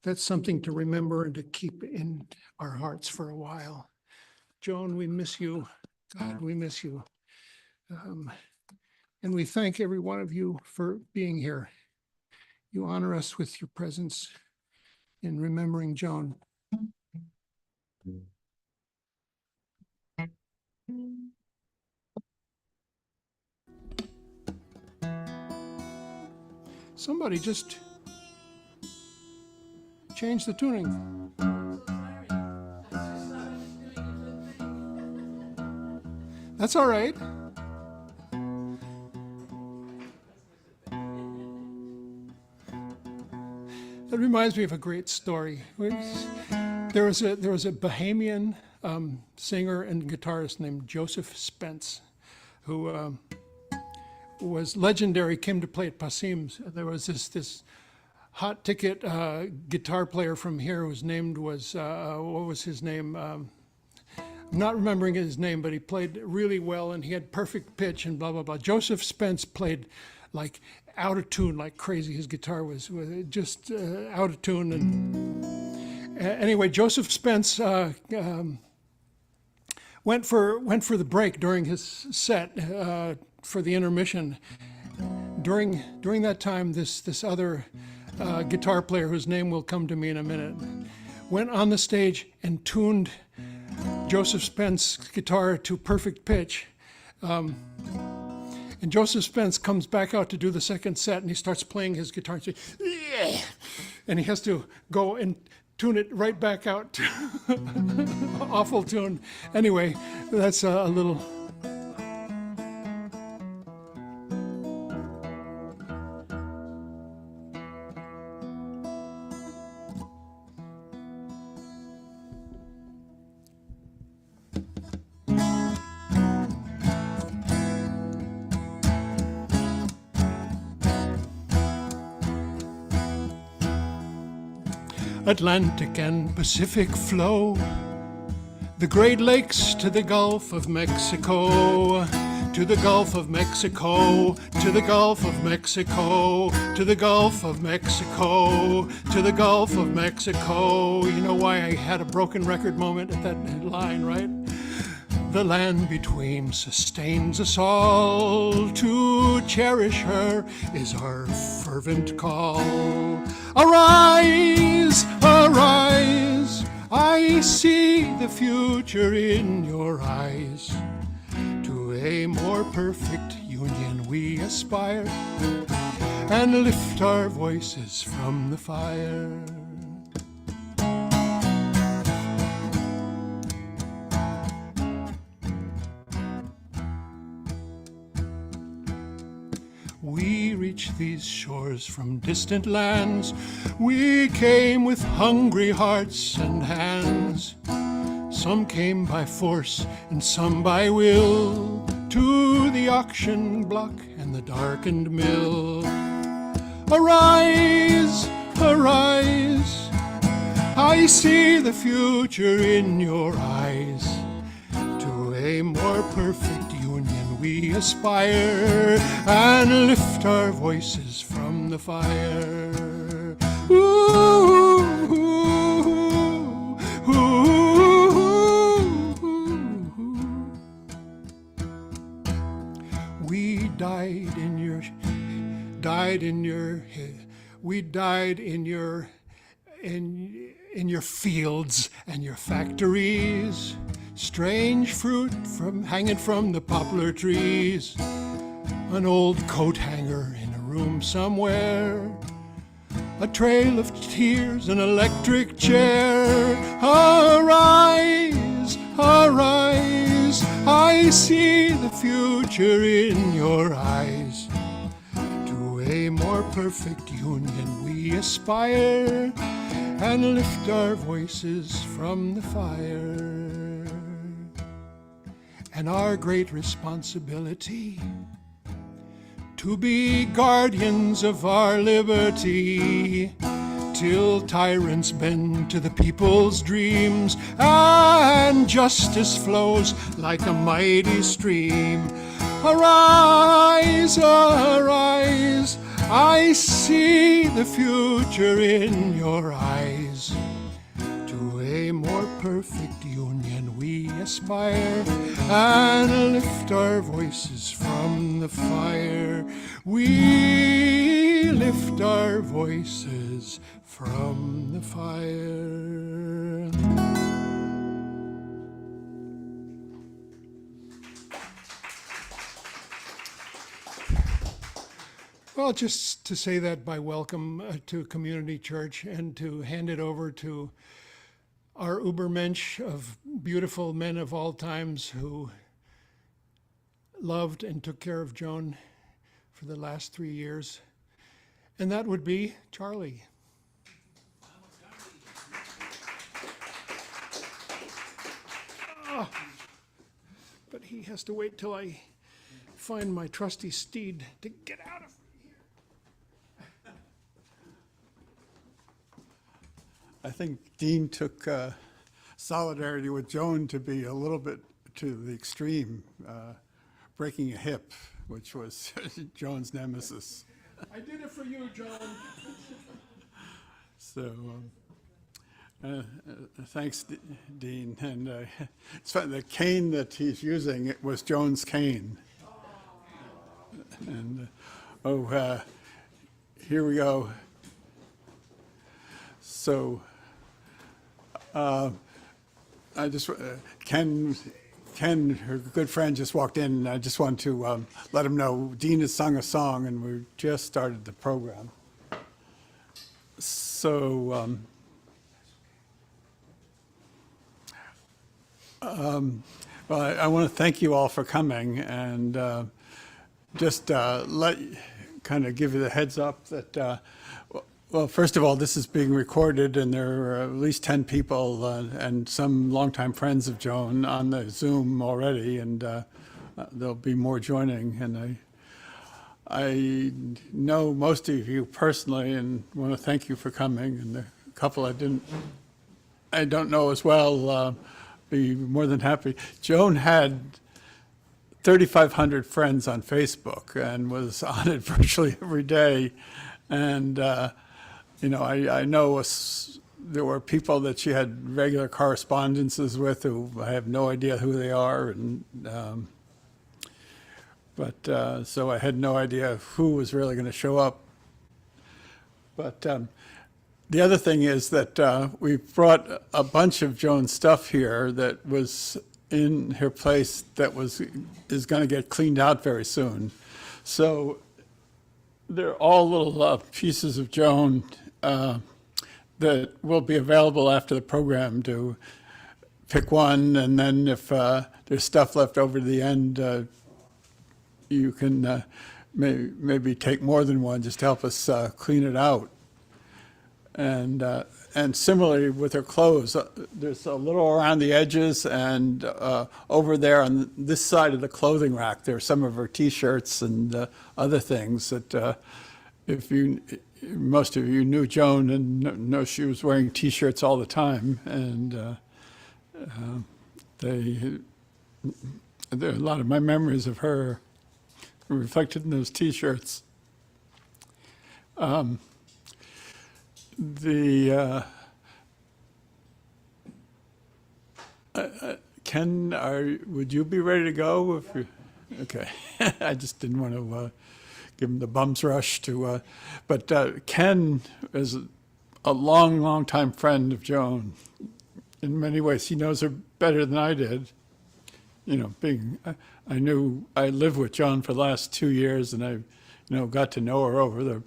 that's something to remember and to keep in our hearts for a while. Joan, we miss you. God, we miss you. And we thank every one of you for being here. You honor us with your presence in remembering Joan. Somebody just change the tuning. That's all right. That reminds me of a great story. There was a Bahamian singer and guitarist named Joseph Spence, who was legendary, came to play at Pasim's. There was this hot ticket guitar player from here whose name was, what was his name? I'm not remembering his name, but he played really well and he had perfect pitch and blah, blah, blah. Joseph Spence played like out of tune like crazy. His guitar was just out of tune. And anyway, Joseph Spence went for the break during his set for the intermission. During that time, this other guitar player, whose name will come to me in a minute, went on the stage and tuned Joseph Spence's guitar to perfect pitch. And Joseph Spence comes back out to do the second set, and he starts playing his guitar, and, yeah! And he has to go and tune it right back out to awful tune. Anyway, that's a little. Atlantic and Pacific flow, the Great Lakes to the Gulf of Mexico, to the Gulf of Mexico, to the Gulf of Mexico, to the Gulf of Mexico, to the Gulf of Mexico. You know why I had a broken record moment at that line, right? The land between sustains us all. To cherish her is our fervent call. Arise, arise, I see the future in your eyes. To a more perfect union we aspire, and lift our voices from the fire. We reach these shores from distant lands. We came with hungry hearts and hands. Some came by force and some by will, to the auction block and the darkened mill. Arise, arise, I see the future in your eyes. To a more perfect union we aspire, and lift our voices from the fire. Ooh, ooh, ooh, ooh. We died in your fields and your factories. Strange fruit hanging from the poplar trees. An old coat hanger in a room somewhere. A trail of tears, an electric chair. Arise, arise, I see the future in your eyes. To a more perfect union we aspire, and lift our voices from the fire. And our great responsibility to be guardians of our liberty, till tyrants bend to the people's dreams, and justice flows like a mighty stream. Arise, arise, I see the future in your eyes. To a more perfect union we aspire, and lift our voices from the fire. We lift our voices from the fire. Well, just to say that by welcome to Community Church, and to hand it over to our Ubermensch of beautiful men of all times who loved and took care of Joan for the last 3 years. And that would be Charlie. Oh, but he has to wait till I find my trusty steed to get out of here. I think Dean took solidarity with Joan to be a little bit to the extreme, breaking a hip, which was Joan's nemesis. I did it for you, Joan. So thanks, Dean. And it's funny, the cane that he's using, it was Joan's cane. And here we go. So I just, Ken, her good friend, just walked in, and I just want to let him know Dean has sung a song, and we just started the program. So well, I want to thank you all for coming, and just kind of give you the heads up that, well, first of all, this is being recorded, and there are at least 10 people and some longtime friends of Joan on the Zoom already, and there'll be more joining. And I know most of you personally, and want to thank you for coming. And a couple I don't know as well, be more than happy. Joan had 3,500 friends on Facebook and was on it virtually every day. And you know, I know there were people that she had regular correspondences with who I have no idea who they are, and so I had no idea who was really going to show up. But the other thing is that we brought a bunch of Joan's stuff here that was in her place that is going to get cleaned out very soon. So they're all little pieces of Joan that will be available after the program to pick one, and then if there's stuff left over to the end, you can maybe take more than one just to help us clean it out. And similarly with her clothes, there's a little around the edges, and over there on this side of the clothing rack, there are some of her T-shirts and other things that most of you knew Joan and know she was wearing T-shirts all the time, and there are a lot of my memories of her reflected in those T-shirts. Ken, would you be ready to go? If you, okay, I just didn't want to give him the bum's rush to, but Ken is a long time friend of Joan. In many ways, he knows her better than I did. You know, I lived with Joan for the last 2 years, and I, got to know her over the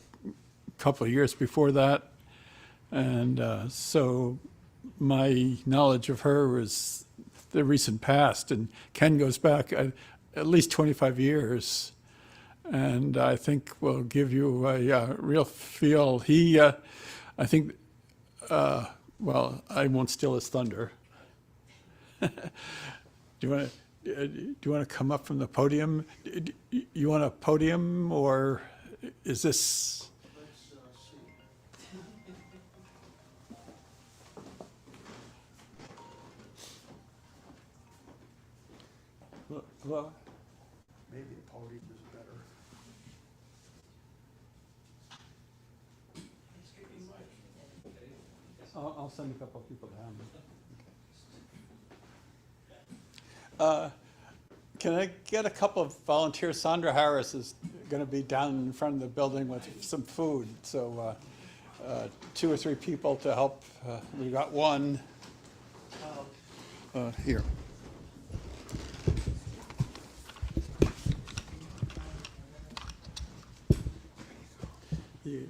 couple of years before that. And so my knowledge of her is the recent past, and Ken goes back at least 25 years. And I think will give you a real feel. He, I think, well, I won't steal his thunder. Do you want to come up from the podium? You want a podium, or is this? Well, maybe a podium is better. I'll send a couple of people down. Can I get a couple of volunteers? Sandra Harris is going to be down in front of the building with some food, so 2 or 3 people to help. We got one here. You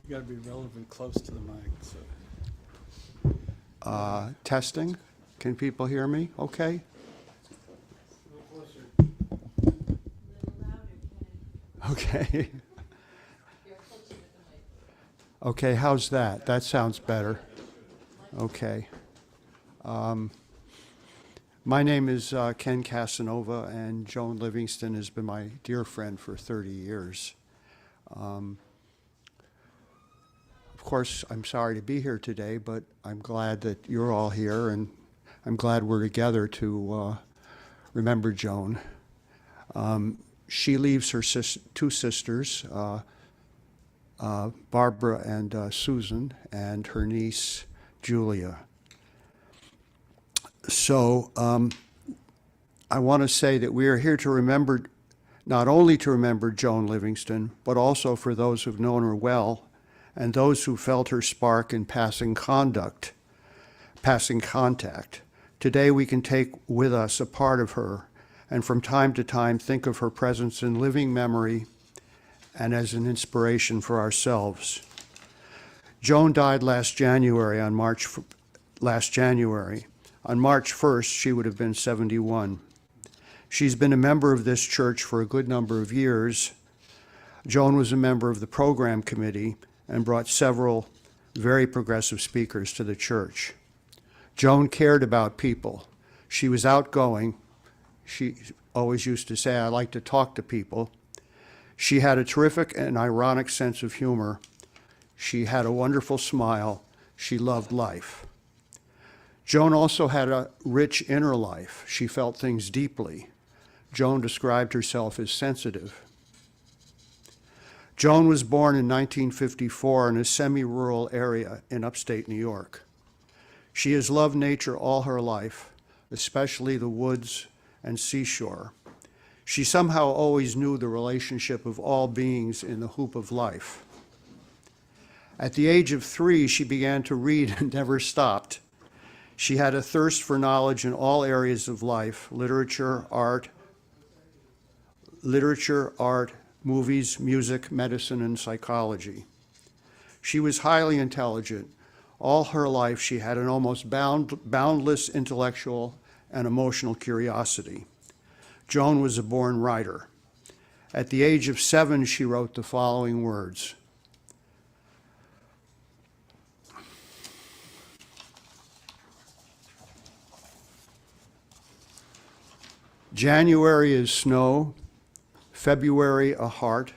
got to be relevant close to the mic. So. Testing. Can people hear me? Okay. Okay. Okay, how's that? That sounds better. Okay. My name is Ken Casanova, and Joan Livingston has been my dear friend for 30 years. Of course, I'm sorry to be here today, but I'm glad that you're all here, and I'm glad we're together to remember Joan. She leaves her 2 sisters, Barbara and Susan, and her niece, Julia. So I want to say that we are here to remember, not only to remember Joan Livingston, but also for those who've known her well and those who felt her spark in passing contact. Today we can take with us a part of her and from time to time think of her presence in living memory and as an inspiration for ourselves. Joan died last January. On March 1st, she would have been 71. She's been a member of this church for a good number of years. Joan was a member of the program committee and brought several very progressive speakers to the church. Joan cared about people. She was outgoing. She always used to say, "I like to talk to people." She had a terrific and ironic sense of humor. She had a wonderful smile. She loved life. Joan also had a rich inner life. She felt things deeply. Joan described herself as sensitive. Joan was born in 1954 in a semi-rural area in upstate New York. She has loved nature all her life, especially the woods and seashore. She somehow always knew the relationship of all beings in the hoop of life. At the age of 3, she began to read and never stopped. She had a thirst for knowledge in all areas of life: literature, art, movies, music, medicine, and psychology. She was highly intelligent. All her life, she had an almost boundless intellectual and emotional curiosity. Joan was a born writer. At the age of 7, she wrote the following words: January is snow, February a heart,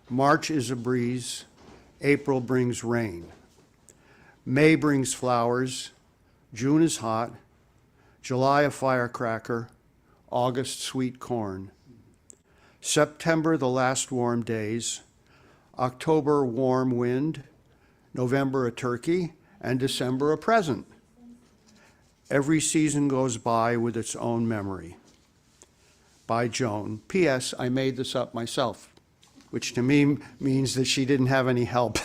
March is a breeze, April brings rain. May brings flowers, June is hot, July a firecracker, August sweet corn. September the last warm days, October warm wind, November a turkey, and December a present. Every season goes by with its own memory. By Joan. P.S. I made this up myself, which to me means that she didn't have any help.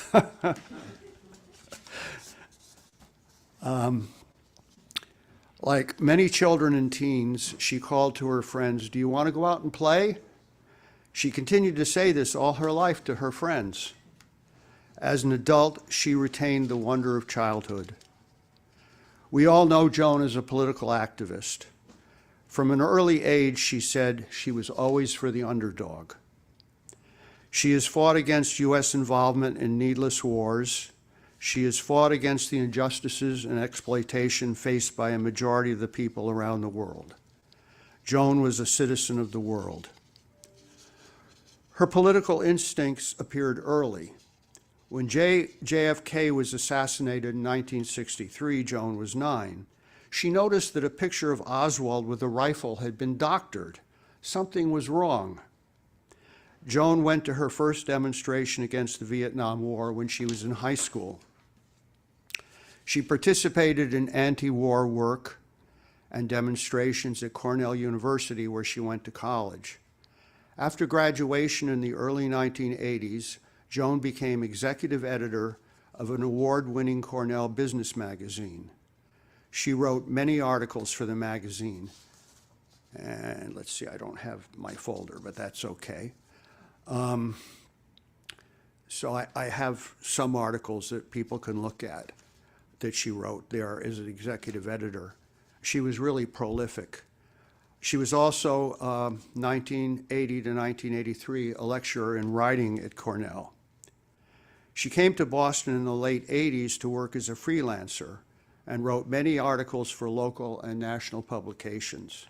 Like many children and teens, she called to her friends, "Do you want to go out and play?" She continued to say this all her life to her friends. As an adult, she retained the wonder of childhood. We all know Joan as a political activist. From an early age, she said she was always for the underdog. She has fought against U.S. involvement in needless wars. She has fought against the injustices and exploitation faced by a majority of the people around the world. Joan was a citizen of the world. Her political instincts appeared early. When JFK was assassinated in 1963, Joan was 9. She noticed that a picture of Oswald with a rifle had been doctored. Something was wrong. Joan went to her first demonstration against the Vietnam War when she was in high school. She participated in anti-war work and demonstrations at Cornell University, where she went to college. After graduation in the early 1980s, Joan became executive editor of an award-winning Cornell business magazine. She wrote many articles for the magazine. And let's see, I don't have my folder, but that's okay. So I have some articles that people can look at that she wrote there as an executive editor. She was really prolific. She was also, 1980 to 1983, a lecturer in writing at Cornell. She came to Boston in the late 80s to work as a freelancer and wrote many articles for local and national publications.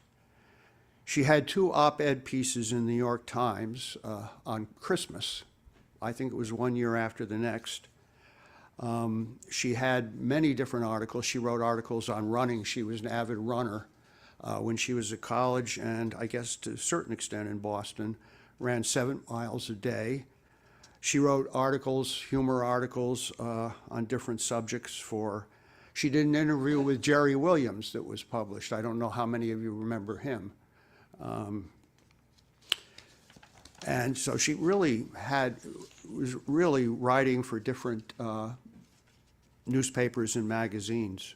She had 2 op-ed pieces in the New York Times on Christmas. I think it was one year after the next. She had many different articles. She wrote articles on running. She was an avid runner when she was at college, and I guess to a certain extent in Boston, ran 7 miles a day. She wrote articles, humor articles on different subjects for, she did an interview with Jerry Williams that was published. I don't know how many of you remember him. And so she really was really writing for different newspapers and magazines.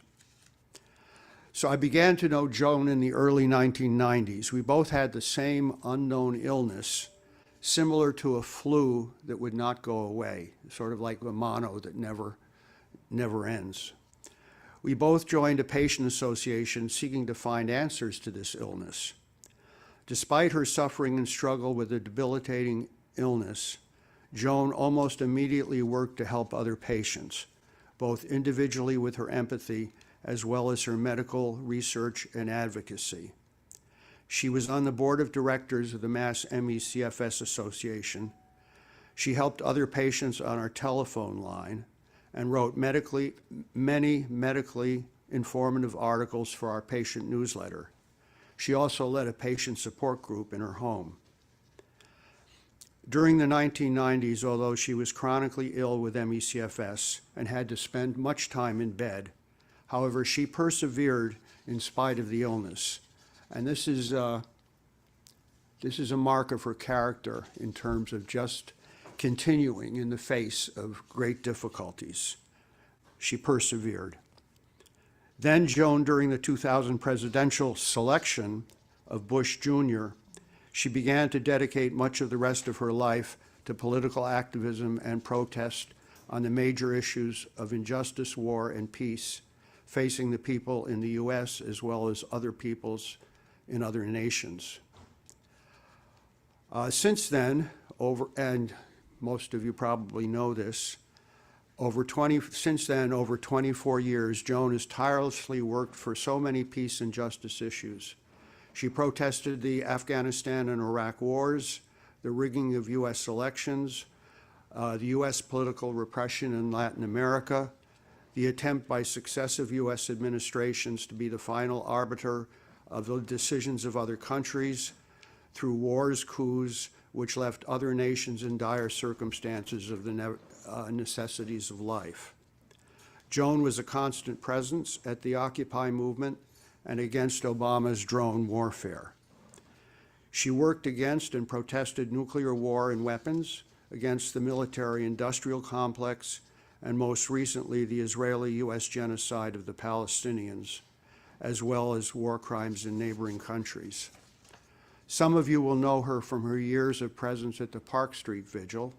So I began to know Joan in the early 1990s. We both had the same unknown illness, similar to a flu that would not go away, sort of like a mono that never ends. We both joined a patient association seeking to find answers to this illness. Despite her suffering and struggle with a debilitating illness, Joan almost immediately worked to help other patients, both individually with her empathy as well as her medical research and advocacy. She was on the board of directors of the Mass ME/CFS Association. She helped other patients on our telephone line and wrote many medically informative articles for our patient newsletter. She also led a patient support group in her home. During the 1990s, although she was chronically ill with ME/CFS and had to spend much time in bed, however, she persevered in spite of the illness. And this is a mark of her character in terms of just continuing in the face of great difficulties. She persevered. Then Joan, during the 2000 presidential selection of Bush Jr., she began to dedicate much of the rest of her life to political activism and protest on the major issues of injustice, war, and peace facing the people in the U.S. as well as other peoples in other nations. Since then, and most of you probably know this, since then, over 24 years, Joan has tirelessly worked for so many peace and justice issues. She protested the Afghanistan and Iraq wars, the rigging of U.S. elections, the U.S. political repression in Latin America, the attempt by successive U.S. administrations to be the final arbiter of the decisions of other countries, through wars, coups, which left other nations in dire circumstances of the necessities of life. Joan was a constant presence at the Occupy movement and against Obama's drone warfare. She worked against and protested nuclear war and weapons, against the military-industrial complex, and most recently, the Israeli-U.S. genocide of the Palestinians, as well as war crimes in neighboring countries. Some of you will know her from her years of presence at the Park Street Vigil,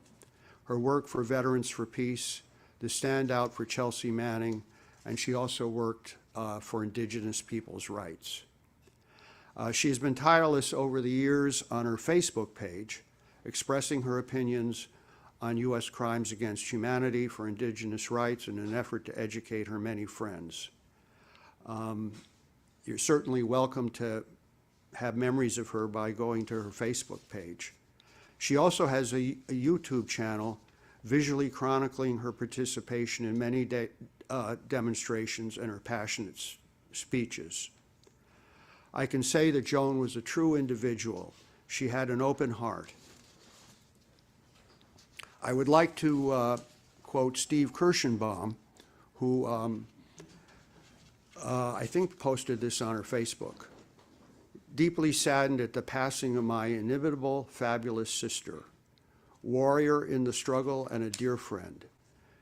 her work for Veterans for Peace, the Stand Out for Chelsea Manning, and she also worked for Indigenous people's rights. She has been tireless over the years on her Facebook page, expressing her opinions on U.S. crimes against humanity, for Indigenous rights, in an effort to educate her many friends. You're certainly welcome to have memories of her by going to her Facebook page. She also has a YouTube channel visually chronicling her participation in many demonstrations and her passionate speeches. I can say that Joan was a true individual. She had an open heart. I would like to quote Steve Kirschenbaum, who I think posted this on her Facebook. Deeply saddened at the passing of my inimitable, fabulous sister, warrior in the struggle and a dear friend.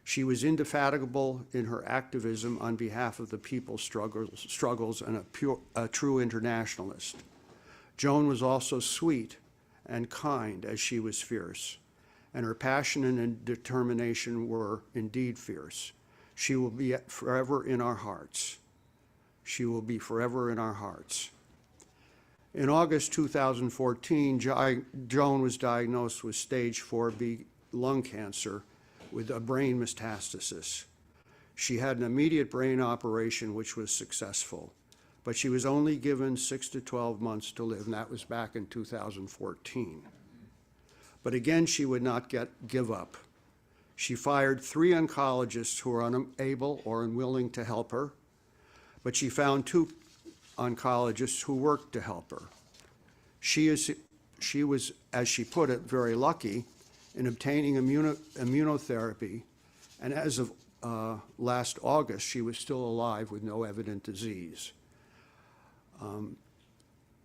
She was indefatigable in her activism on behalf of the people's struggles and a true internationalist. Joan was also sweet and kind as she was fierce, and her passion and determination were indeed fierce. She will be forever in our hearts. She will be forever in our hearts. In August 2014, Joan was diagnosed with stage 4B lung cancer with a brain metastasis. She had an immediate brain operation which was successful, but she was only given 6 to 12 months to live, and that was back in 2014. But again, she would not give up. She fired 3 oncologists who were unable or unwilling to help her, but she found 2 oncologists who worked to help her. She was, as she put it, very lucky in obtaining immunotherapy, and as of last August, she was still alive with no evident disease.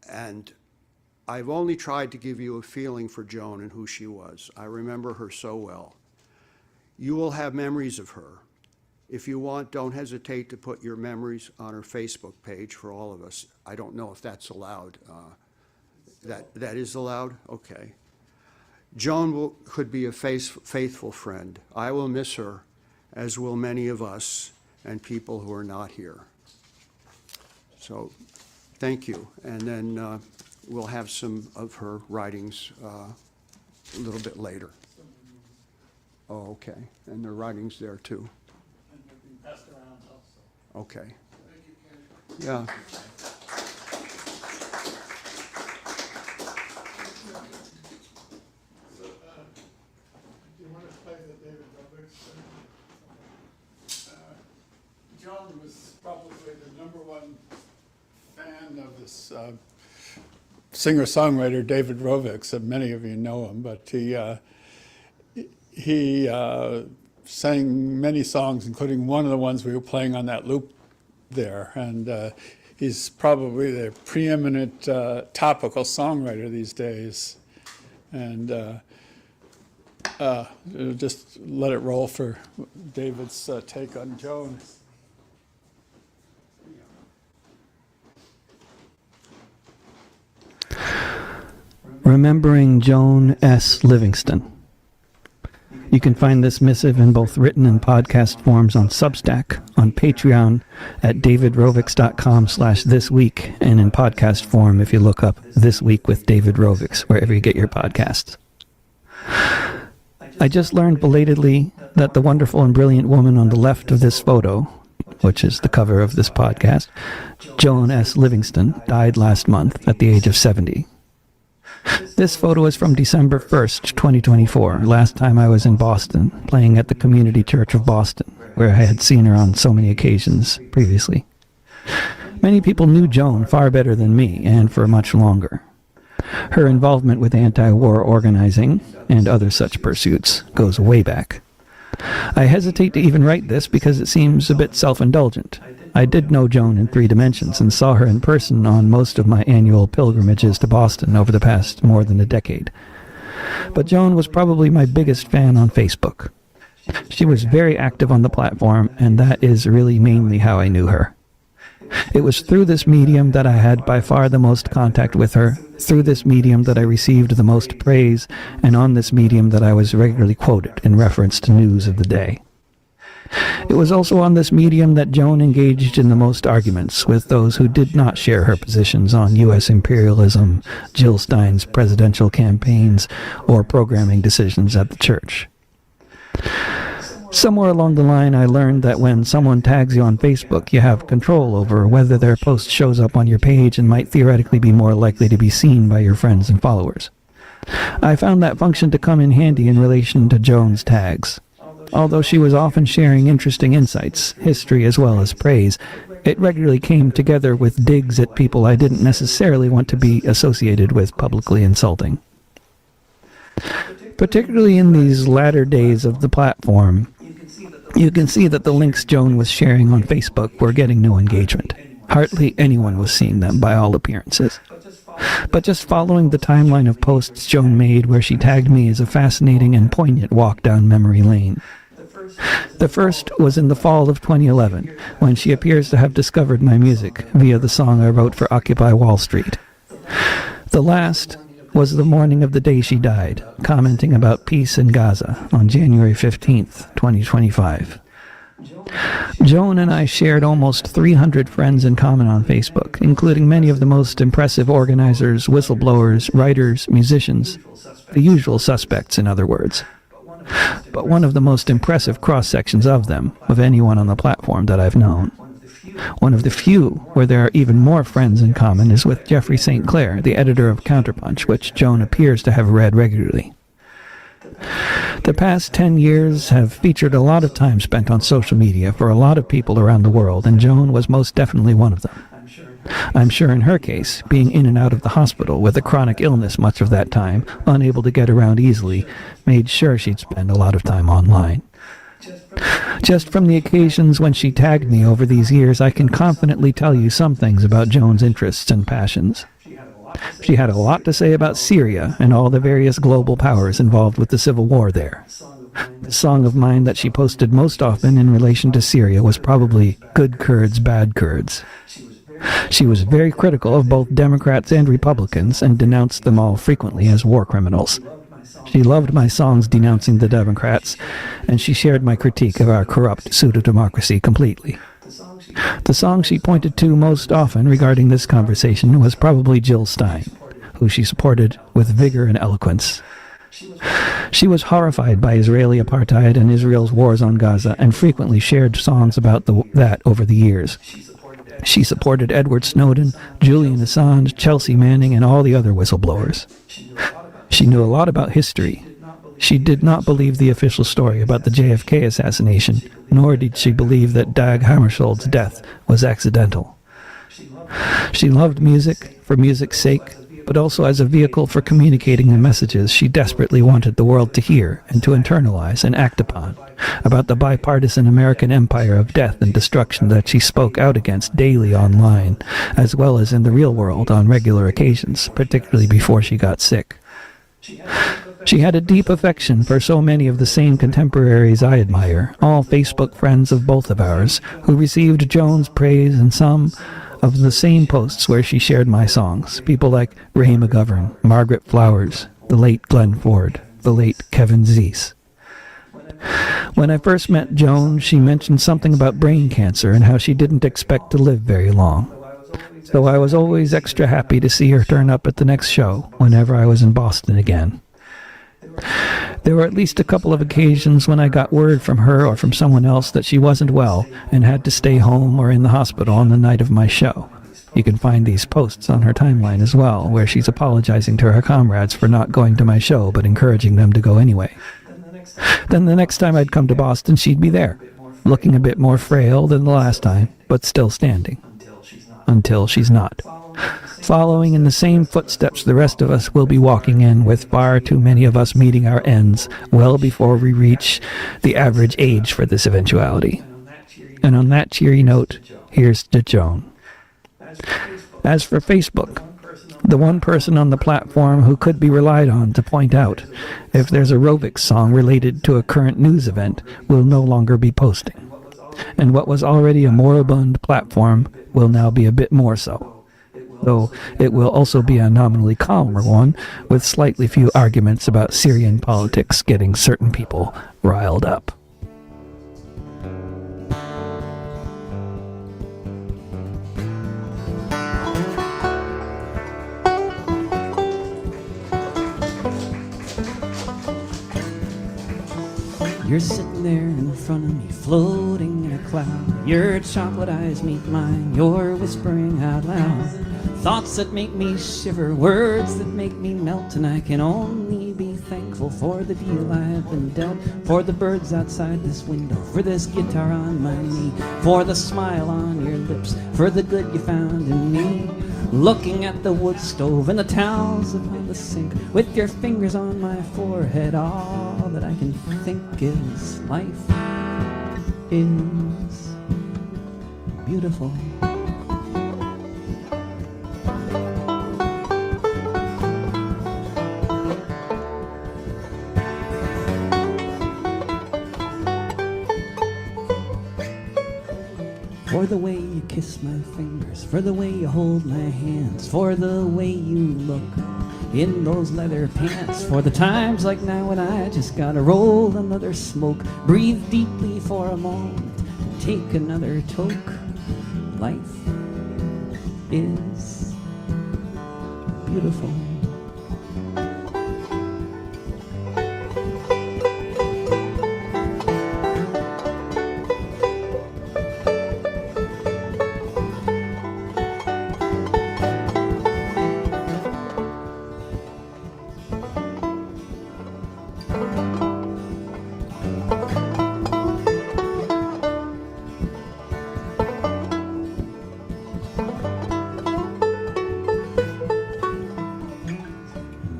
And I've only tried to give you a feeling for Joan and who she was. I remember her so well. You will have memories of her. If you want, don't hesitate to put your memories on her Facebook page for all of us. I don't know if that's allowed. That is allowed? Okay. Joan could be a faithful friend. I will miss her, as will many of us and people who are not here. So thank you. And then we'll have some of her writings a little bit later. Oh, okay. And their writings there too. Okay. Yeah. Do you want to play the David Roberts? Joan was probably the #1 fan of this singer-songwriter David Rovics, and many of you know him, but he sang many songs, including one of the ones we were playing on that loop there, and he's probably the preeminent topical songwriter these days, and just let it roll for David's take on Joan. Remembering Joan S. Livingston. You can find this missive in both written and podcast forms on Substack, on Patreon, at davidrovics.com/thisweek, and in podcast form if you look up This Week with David Rovics, wherever you get your podcasts. I just learned belatedly that the wonderful and brilliant woman on the left of this photo, which is the cover of this podcast, Joan S. Livingston, died last month at the age of 70. This photo is from December 1st, 2024, last time I was in Boston, playing at the Community Church of Boston, where I had seen her on so many occasions previously. Many people knew Joan far better than me, and for much longer. Her involvement with anti-war organizing and other such pursuits goes way back. I hesitate to even write this because it seems a bit self-indulgent. I did know Joan in 3 dimensions and saw her in person on most of my annual pilgrimages to Boston over the past more than a decade. But Joan was probably my biggest fan on Facebook. She was very active on the platform, and that is really mainly how I knew her. It was through this medium that I had by far the most contact with her, through this medium that I received the most praise, and on this medium that I was regularly quoted in reference to news of the day. It was also on this medium that Joan engaged in the most arguments with those who did not share her positions on U.S. imperialism, Jill Stein's presidential campaigns, or programming decisions at the church. Somewhere along the line, I learned that when someone tags you on Facebook, you have control over whether their post shows up on your page and might theoretically be more likely to be seen by your friends and followers. I found that function to come in handy in relation to Joan's tags. Although she was often sharing interesting insights, history as well as praise, it regularly came together with digs at people I didn't necessarily want to be associated with publicly insulting. Particularly in these latter days of the platform, You can see that the links Joan was sharing on Facebook were getting no engagement. Hardly anyone was seeing them by all appearances. But just following the timeline of posts Joan made where she tagged me is a fascinating and poignant walk down memory lane. The first was in the fall of 2011, when she appears to have discovered my music via the song I wrote for Occupy Wall Street. The last was the morning of the day she died, commenting about peace in Gaza on January 15th, 2025. Joan and I shared almost 300 friends in common on Facebook, including many of the most impressive organizers, whistleblowers, writers, musicians, the usual suspects, in other words. But one of the most impressive cross-sections of them, of anyone on the platform that I've known, one of the few where there are even more friends in common, is with Jeffrey St. Clair, the editor of Counterpunch, which Joan appears to have read regularly. The past 10 years have featured a lot of time spent on social media for a lot of people around the world, and Joan was most definitely one of them. I'm sure in her case, being in and out of the hospital with a chronic illness much of that time, unable to get around easily, made sure she'd spend a lot of time online. Just from the occasions when she tagged me over these years, I can confidently tell you some things about Joan's interests and passions. She had a lot to say about Syria and all the various global powers involved with the civil war there. The song of mine that she posted most often in relation to Syria was probably Good Kurds, Bad Kurds. She was very critical of both Democrats and Republicans and denounced them all frequently as war criminals. She loved my songs denouncing the Democrats, and she shared my critique of our corrupt pseudo-democracy completely. The song she pointed to most often regarding this conversation was probably Jill Stein, who she supported with vigor and eloquence. She was horrified by Israeli apartheid and Israel's wars on Gaza, and frequently shared songs about that over the years. She supported Edward Snowden, Julian Assange, Chelsea Manning, and all the other whistleblowers. She knew a lot about history. She did not believe the official story about the JFK assassination, nor did she believe that Dag Hammarskjöld's death was accidental. She loved music for music's sake, but also as a vehicle for communicating the messages she desperately wanted the world to hear and to internalize and act upon, about the bipartisan American empire of death and destruction that she spoke out against daily online, as well as in the real world on regular occasions, particularly before she got sick. She had a deep affection for so many of the same contemporaries I admire, all Facebook friends of both of ours, who received Joan's praise in some of the same posts where she shared my songs. People like Ray McGovern, Margaret Flowers, the late Glenn Ford, the late Kevin Zeese. When I first met Joan, she mentioned something about brain cancer and how she didn't expect to live very long. So I was always extra happy to see her turn up at the next show whenever I was in Boston again. There were at least a couple of occasions when I got word from her or from someone else that she wasn't well and had to stay home or in the hospital on the night of my show. You can find these posts on her timeline as well, where she's apologizing to her comrades for not going to my show but encouraging them to go anyway. Then the next time I'd come to Boston, she'd be there, looking a bit more frail than the last time, but still standing. Until she's not. Following in the same footsteps the rest of us will be walking in, with far too many of us meeting our ends well before we reach the average age for this eventuality. And on that cheery note, here's to Joan. As for Facebook, the one person on the platform who could be relied on to point out if there's a aerobics song related to a current news event will no longer be posting. And what was already a moribund platform will now be a bit more so, though it will also be a nominally calmer one, with slightly few arguments about Syrian politics getting certain people riled up. You're sitting there in front of me, floating in a cloud. Your chocolate eyes meet mine, you're whispering out loud. Thoughts that make me shiver, words that make me melt. And I can only be thankful for the deal I've been dealt, for the birds outside this window, for this guitar on my knee, for the smile on your lips, for the good you found in me. Looking at the wood stove and the towels upon the sink, with your fingers on my forehead, all that I can think is life. is beautiful. For the way you kiss my fingers, for the way you hold my hands, for the way you look in those leather pants, for the times like now when I just gotta roll another smoke, breathe deeply for a moment, take another toke. Life is beautiful.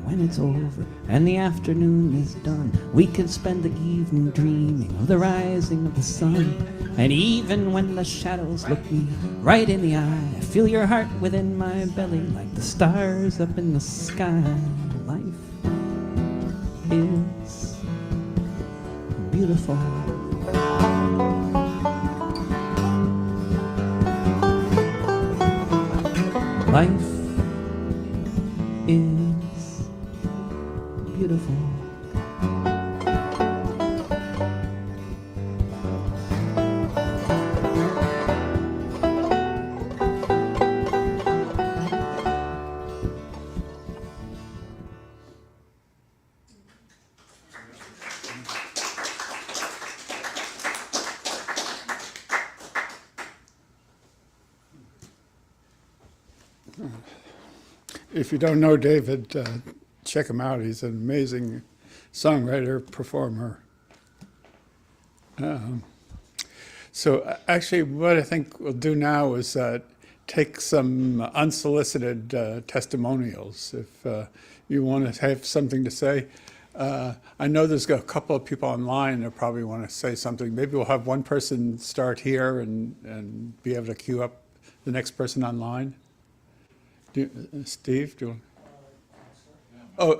When it's over and the afternoon is done, we can spend the evening dreaming of the rising of the sun. And even when the shadows look me right in the eye, I feel your heart within my belly like the stars up in the sky. Life is beautiful. Life is beautiful. If you don't know David, check him out. He's an amazing songwriter, performer. Actually, what I think we'll do now is take some unsolicited testimonials. If you want to have something to say. I know there's a couple of people online that probably want to say something. Maybe we'll have one person start here and be able to queue up the next person online. Steve, do you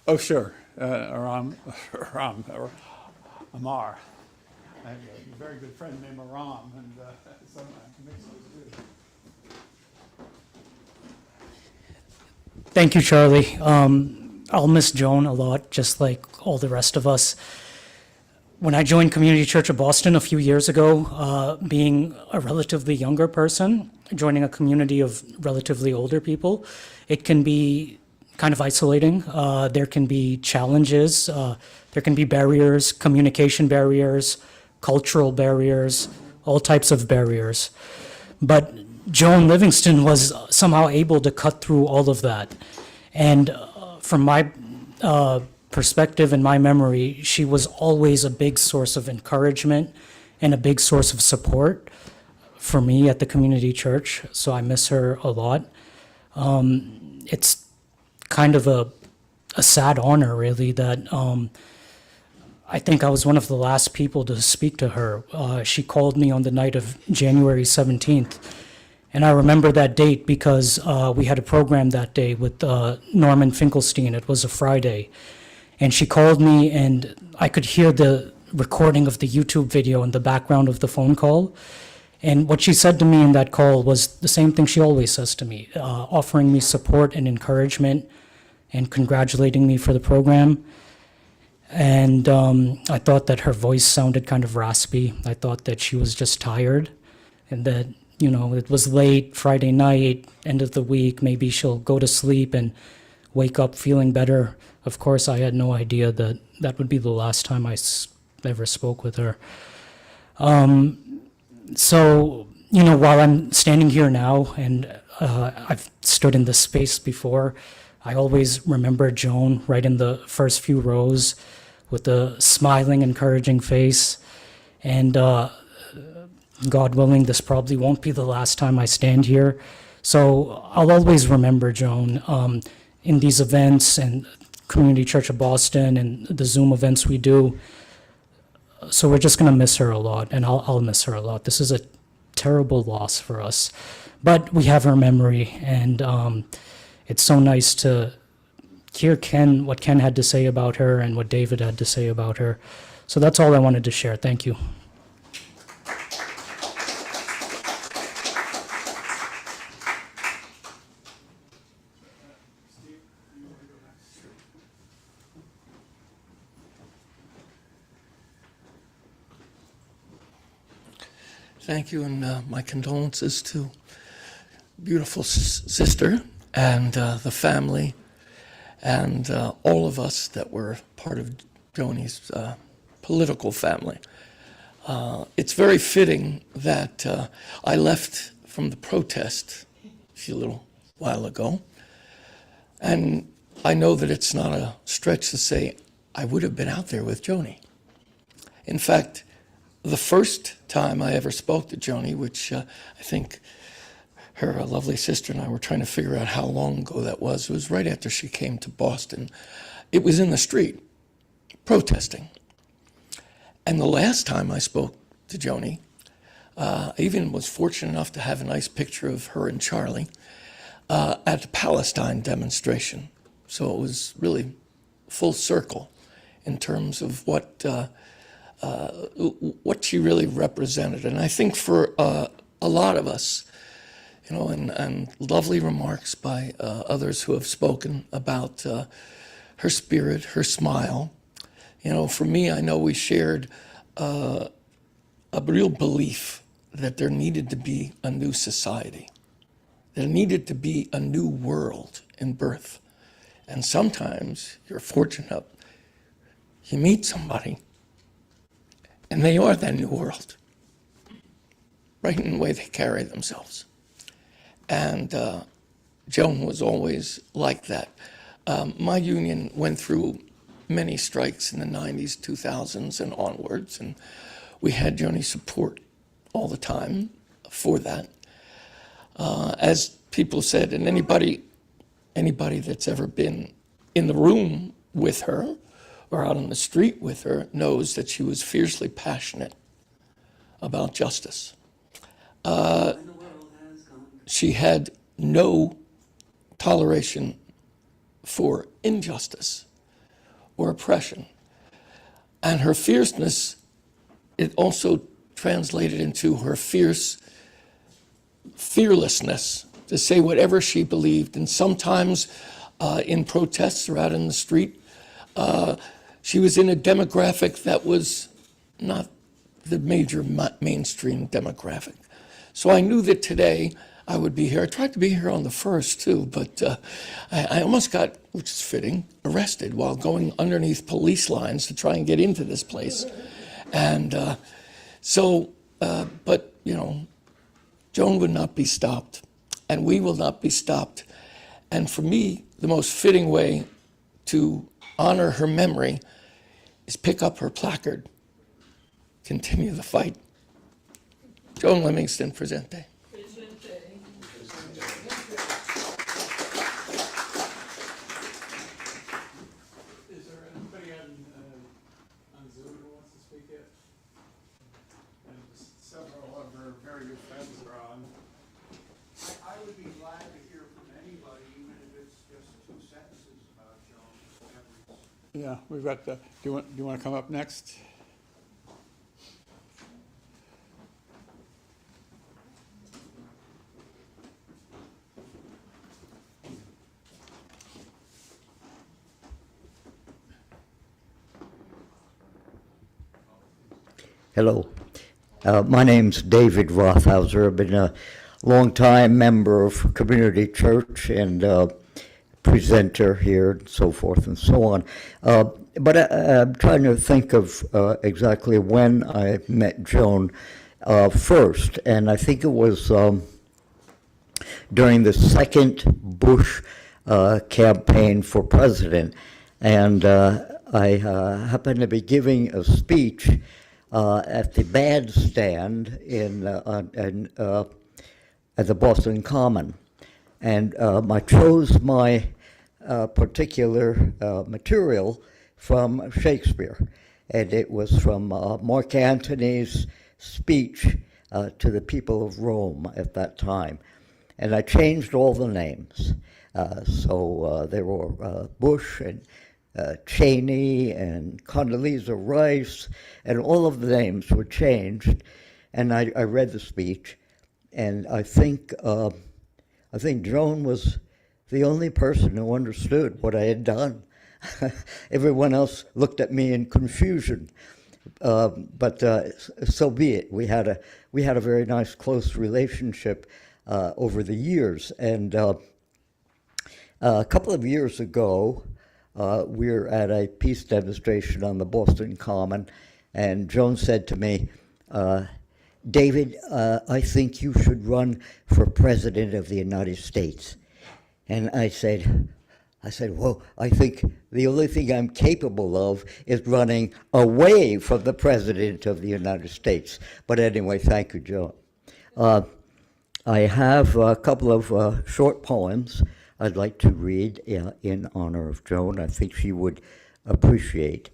want? Sure. Aram, Amar. I have a very good friend named Aram, and some mix those two. Thank you, Charlie. I'll miss Joan a lot, just like all the rest of us. When I joined Community Church of Boston a few years ago, being a relatively younger person, joining a community of relatively older people, it can be kind of isolating. There can be challenges, there can be barriers, communication barriers, cultural barriers, all types of barriers. But Joan Livingston was somehow able to cut through all of that. And from my perspective and my memory, she was always a big source of encouragement and a big source of support for me at the community church. So I miss her a lot. It's kind of a sad honor, really, that I think I was one of the last people to speak to her. She called me on the night of January 17th. And I remember that date because we had a program that day with Norman Finkelstein. It was a Friday. And she called me, and I could hear the recording of the YouTube video in the background of the phone call. And what she said to me in that call was the same thing she always says to me, offering me support and encouragement and congratulating me for the program. And I thought that her voice sounded kind of raspy. I thought that she was just tired and that, you know, it was late Friday night, end of the week, maybe she'll go to sleep and wake up feeling better. Of course, I had no idea that that would be the last time I ever spoke with her. So, you know, while I'm standing here now and I've stood in this space before, I always remember Joan right in the first few rows with a smiling, encouraging face. And God willing, this probably won't be the last time I stand here. So I'll always remember Joan in these events and Community Church of Boston and the Zoom events we do. So we're just going to miss her a lot, and I'll miss her a lot. This is a terrible loss for us, but we have her memory, and it's so nice to hear what Ken had to say about her and what David had to say about her. So that's all I wanted to share. Thank you. Thank you, and my condolences to beautiful sister and the family and all of us that were part of Joni's political family. It's very fitting that I left from the protest a few little while ago, and I know that it's not a stretch to say I would have been out there with Joni. In fact, the first time I ever spoke to Joni, which I think her lovely sister and I were trying to figure out how long ago that was, it was right after she came to Boston. It was in the street, protesting. And the last time I spoke to Joni, I even was fortunate enough to have a nice picture of her and Charlie at the Palestine demonstration. So it was really full circle in terms of what she really represented. And I think for a lot of us, you know, and lovely remarks by others who have spoken about her spirit, her smile. You know, for me, I know we shared a real belief that there needed to be a new society. There needed to be a new world in birth. And sometimes you're fortunate, you meet somebody and they are that new world, right in the way they carry themselves. And Joan was always like that. My union went through many strikes in the 90s, 2000s, and onwards, and we had Joni's support all the time for that. As people said, and anybody that's ever been in the room with her or out on the street with her knows that she was fiercely passionate about justice. She had no toleration for injustice or oppression. And her fierceness, it also translated into her fearlessness to say whatever she believed. And sometimes in protests or out in the street, she was in a demographic that was not the major mainstream demographic. So I knew that today I would be here. I tried to be here on the 1st too, but I almost got, which is fitting, arrested while going underneath police lines to try and get into this place. And but you know, Joan would not be stopped, and we will not be stopped. And for me, the most fitting way to honor her memory is pick up her placard, continue the fight. Joan Livingston, presente. Is there anybody on Zoom who wants to speak yet? And several of her very good friends are on. I would be glad to hear from anybody, even if it's just 2 sentences about Joan's memories. Yeah, we've got the, do you want to come up next? Hello. My name's David Rothhauser. I've been a longtime member of Community Church and presenter here and so forth and so on. But I'm trying to think of exactly when I met Joan first, and I think it was during the second Bush campaign for president. And I happened to be giving a speech at the bandstand at the Boston Common. And I chose my particular material from Shakespeare. and it was from Mark Antony's speech to the people of Rome at that time. And I changed all the names. So there were Bush and Cheney and Condoleezza Rice, and all of the names were changed. And I read the speech, and I think Joan was the only person who understood what I had done. Everyone else looked at me in confusion. But so be it. We had a very nice, close relationship over the years. And a couple of years ago, we were at a peace demonstration on the Boston Common, and Joan said to me, David, I think you should run for President of the United States. And I said, well, I think the only thing I'm capable of is running away from the President of the United States. But anyway, thank you, Joan. I have a couple of short poems I'd like to read in honor of Joan. I think she would appreciate.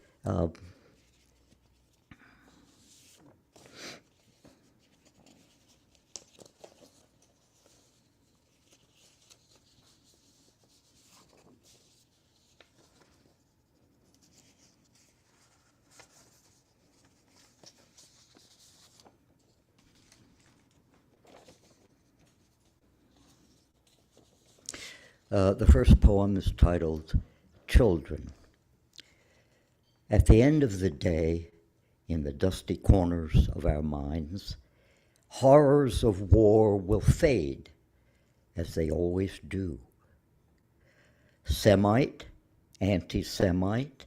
The first poem is titled Children. At the end of the day, in the dusty corners of our minds, horrors of war will fade, as they always do. Semite, anti-Semite,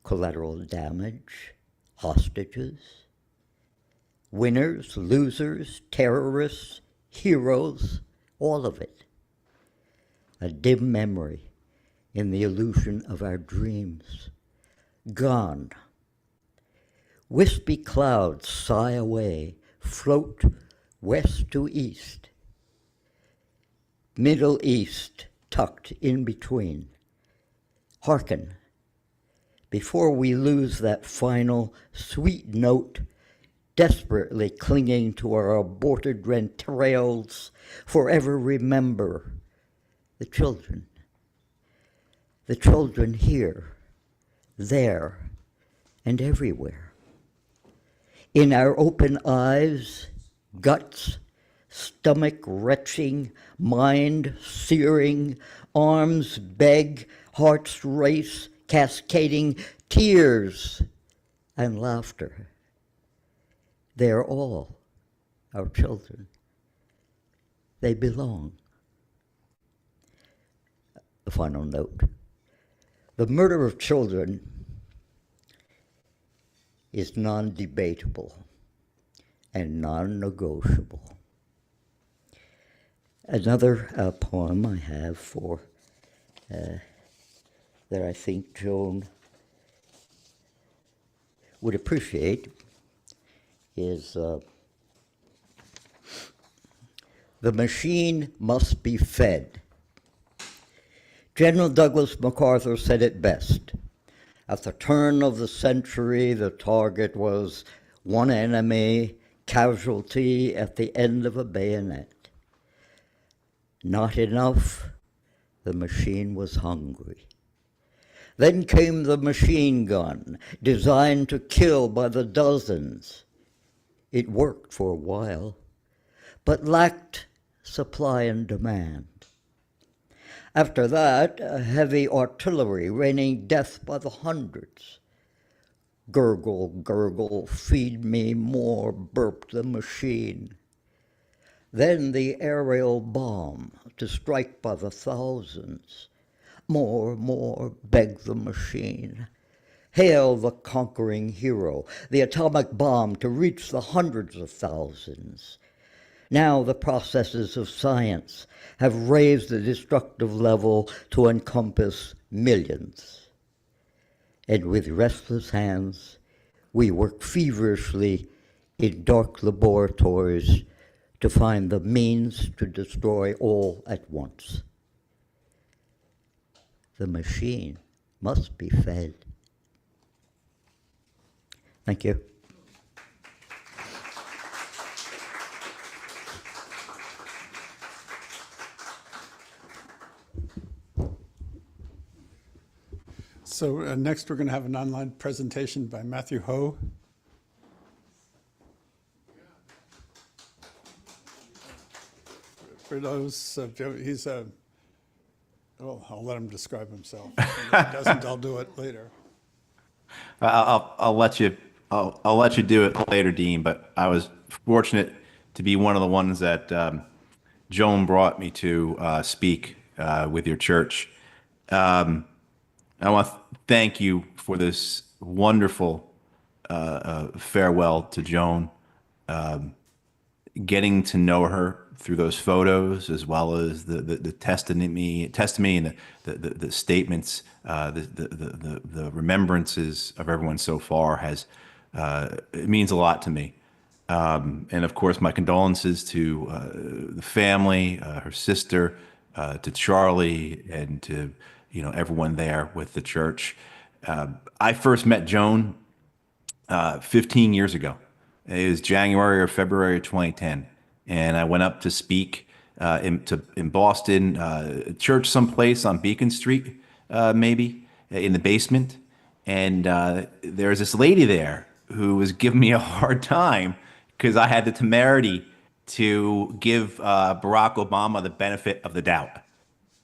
collateral damage, hostages, winners, losers, terrorists, heroes, all of it. A dim memory in the illusion of our dreams. Gone. Wispy clouds sigh away, float west to east. Middle East tucked in between. Hearken, before we lose that final sweet note, desperately clinging to our aborted entrails, forever remember the children here, there, and everywhere. In our open eyes, guts, stomach retching, mind searing, arms beg, hearts race, cascading, tears and laughter. They are all our children. They belong. A final note. The murder of children is non-debatable and non-negotiable. Another poem I have for that I think Joan would appreciate is The Machine Must Be Fed. General Douglas MacArthur said it best. At the turn of the century, the target was one enemy, casualty at the end of a bayonet. Not enough, the machine was hungry. Then came the machine gun, designed to kill by the dozens. It worked for a while, but lacked supply and demand. After that, heavy artillery raining death by the hundreds. Gurgle, gurgle, feed me more, burped the machine. Then the aerial bomb to strike by the thousands. More, more, begged the machine. Hail the conquering hero, the atomic bomb to reach the hundreds of thousands. Now the processes of science have raised the destructive level to encompass millions. And with restless hands, we work feverishly in dark laboratories to find the means to destroy all at once. The machine must be fed. Thank you. So next, we're going to have an online presentation by Matthew Ho. For those, he's a, well, I'll let him describe himself. If he doesn't, I'll do it later. I'll let you. I'll let you do it later, Dean. But I was fortunate to be one of the ones that Joan brought me to speak with your church. I want to thank you for this wonderful farewell to Joan. Getting to know her through those photos, as well as the testimony and the statements, the remembrances of everyone so far has it means a lot to me. And of course, my condolences to the family, her sister, to Charlie, and to everyone there with the church. I first met Joan 15 years ago. It was January or February of 2010, and I went up to speak in Boston, a church someplace on Beacon Street, maybe in the basement. And there was this lady there who was giving me a hard time because I had the temerity to give Barack Obama the benefit of the doubt.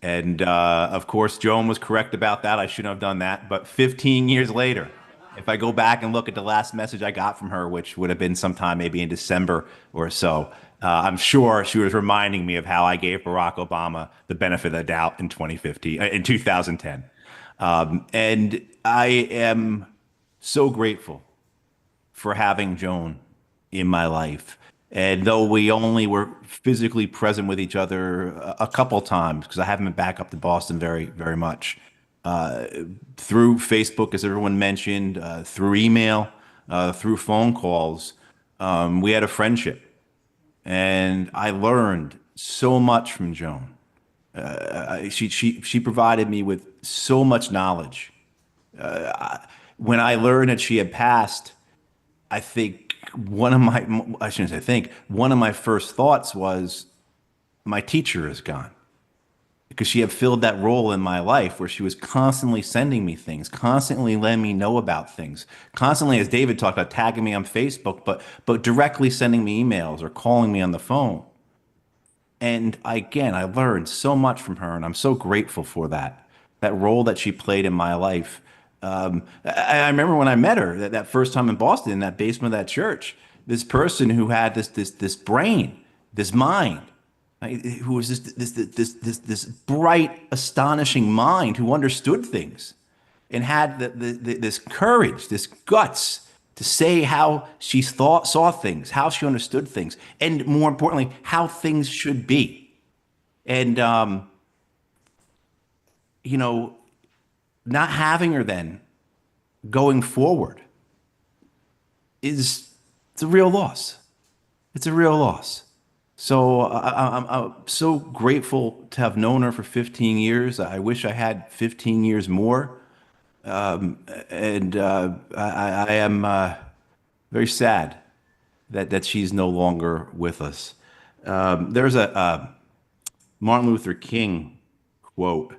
And of course, Joan was correct about that. I shouldn't have done that. But 15 years later, if I go back and look at the last message I got from her, which would have been sometime maybe in December or so, I'm sure she was reminding me of how I gave Barack Obama the benefit of the doubt in 2010. And I am so grateful for having Joan in my life. And though we only were physically present with each other a couple times, because I haven't been back up to Boston very, very much, through Facebook, as everyone mentioned, through email, through phone calls, we had a friendship. And I learned so much from Joan. She provided me with so much knowledge. When I learned that she had passed, I think one of my first thoughts was, my teacher is gone. Because she had filled that role in my life where she was constantly sending me things, constantly letting me know about things, constantly, as David talked about, tagging me on Facebook, but directly sending me emails or calling me on the phone. And I learned so much from her, and I'm so grateful for that role that she played in my life. I remember when I met her that first time in Boston, in that basement of that church, this person who had this brain, this mind, who was this bright, astonishing mind who understood things and had this courage, this guts to say how she saw things, how she understood things, and more importantly, how things should be. And, not having her then going forward it's a real loss. It's a real loss. So I'm so grateful to have known her for 15 years. I wish I had 15 years more. And I am very sad that she's no longer with us. There's a Martin Luther King quote.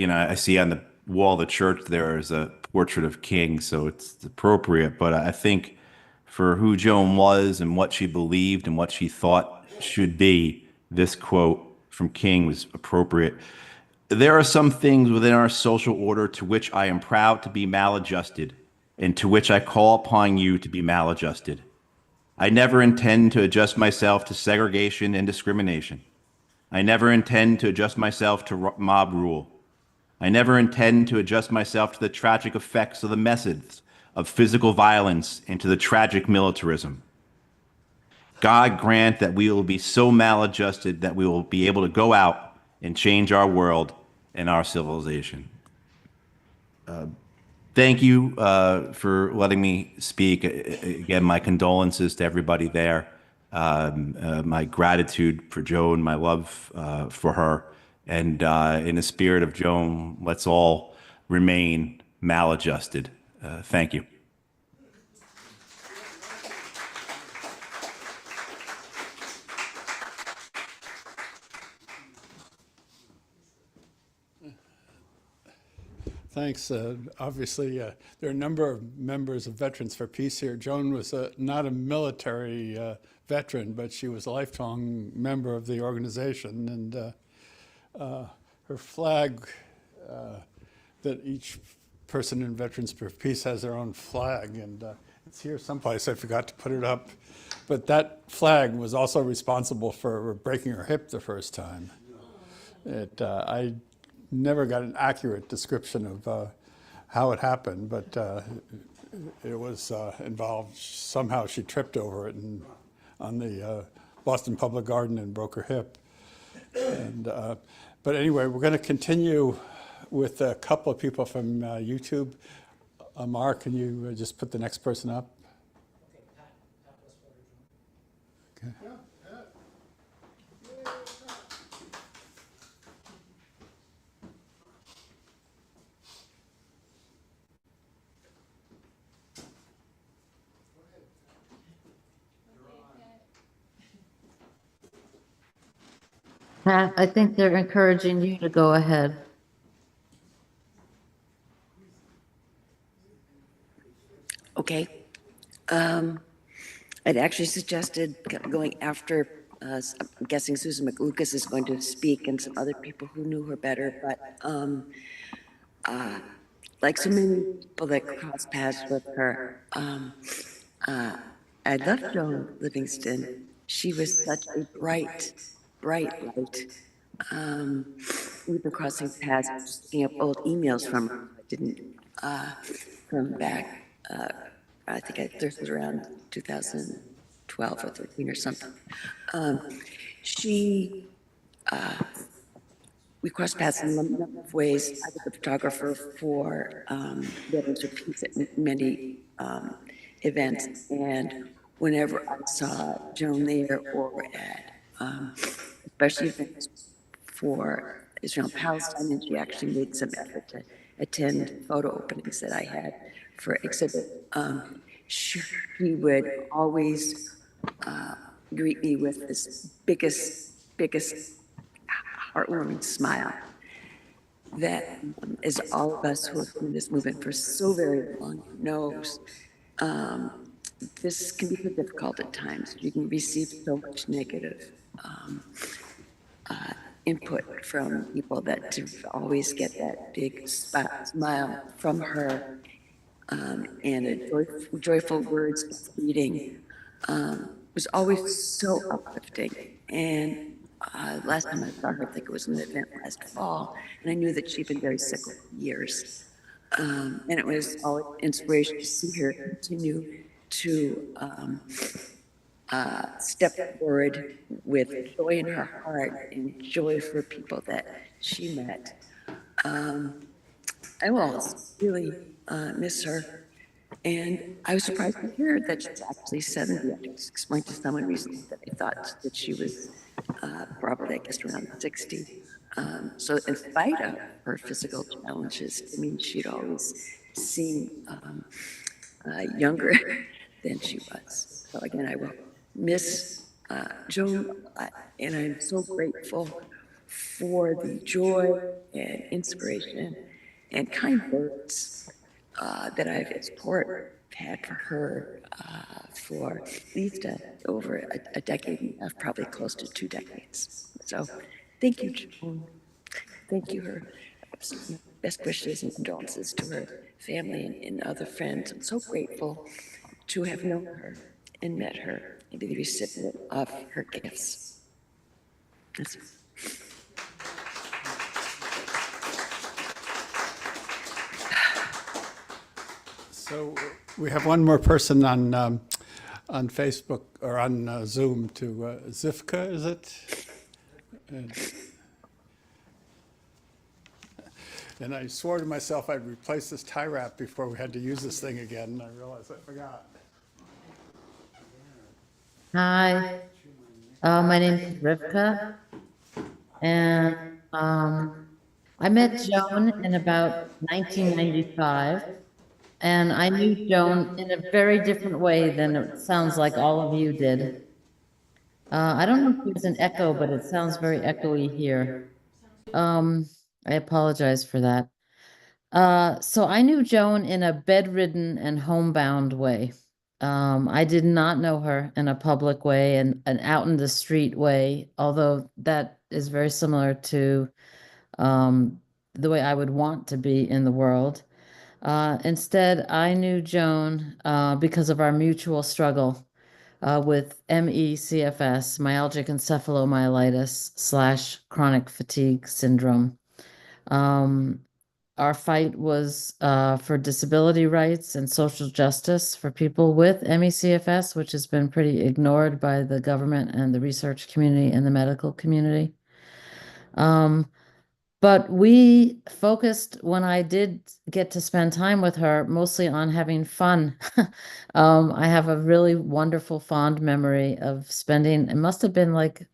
I see on the wall of the church there is a portrait of King, so it's appropriate. But I think for who Joan was and what she believed and what she thought should be, this quote from King was appropriate. There are some things within our social order to which I am proud to be maladjusted, and to which I call upon you to be maladjusted. I never intend to adjust myself to segregation and discrimination. I never intend to adjust myself to mob rule. I never intend to adjust myself to the tragic effects of the methods of physical violence and to the tragic militarism. God grant that we will be so maladjusted that we will be able to go out and change our world and our civilization. Thank you for letting me speak. Again, my condolences to everybody there. My gratitude for Joan, my love for her. And in the spirit of Joan, let's all remain maladjusted. Thank you. Thanks. Obviously, there are a number of members of Veterans for Peace here. Joan was not a military veteran, but she was a lifelong member of the organization. And her flag, that each person in Veterans for Peace has their own flag, and it's here someplace. I forgot to put it up. But that flag was also responsible for breaking her hip the first time. I never got an accurate description of how it happened, but it was involved. Somehow she tripped over it on the Boston Public Garden and broke her hip. And, but anyway, we're going to continue with a couple of people from YouTube. Mark, can you just put the next person up? Okay. Pat, I think they're encouraging you to go ahead. Okay. I'd actually suggested going after, I'm guessing Susan McLucas is going to speak and some other people who knew her better, but like so many people that crossed paths with her, I loved Joan Livingston. She was such a bright light. We've been crossing paths, just looking up old emails from her. I didn't, from back, I think this was around 2012 or 13 or something. We crossed paths in a number of ways. I was a photographer for Veterans for Peace at many events, and whenever I saw Joan there or at especially events for Israel and Palestine, and she actually made some effort to attend photo openings that I had for exhibit. She would always greet me with this biggest heartwarming smile that, as all of us who have been in this movement for so very long knows, this can be so difficult at times. You can receive so much negative input from people that to always get that big smile from her and a joyful words of greeting was always so uplifting. And last time I saw her, I think it was an event last fall, and I knew that she'd been very sick for years. And it was always inspiration to see her continue to step forward with joy in her heart and joy for people that she met. I will really miss her. And I was surprised to hear that she's actually 70. I just explained to someone recently that I thought that she was probably, I guess, around 60. So in spite of her physical challenges, I mean, she'd always seemed younger than she was. So again, I will miss Joan, and I'm so grateful for the joy and inspiration and kind words that I've had for her for at least over a decade and a half, probably close to 2 decades. So thank you, Joan. Thank you, her best wishes and condolences to her family and other friends. I'm so grateful to have known her and met her and be the recipient of her gifts. That's it. So we have one more person on Facebook or on Zoom to Zivka, is it? And I swore to myself I'd replace this tie wrap before we had to use this thing again, and I realized I forgot. Hi, my name is Rivka, and I met Joan in about 1995, and I knew Joan in a very different way than it sounds like all of you did. I don't know if there's an echo, but it sounds very echoey here. I apologize for that. So I knew Joan in a bedridden and homebound way. I did not know her in a public way and an out in the street way, although that is very similar to the way I would want to be in the world. Instead, I knew Joan because of our mutual struggle with ME/CFS, myalgic encephalomyelitis / chronic fatigue syndrome. Um, our fight was for disability rights and social justice for people with ME/CFS, which has been pretty ignored by the government and the research community and the medical community. But we focused when I did get to spend time with her mostly on having fun. I have a really wonderful, fond memory of spending, it must have been like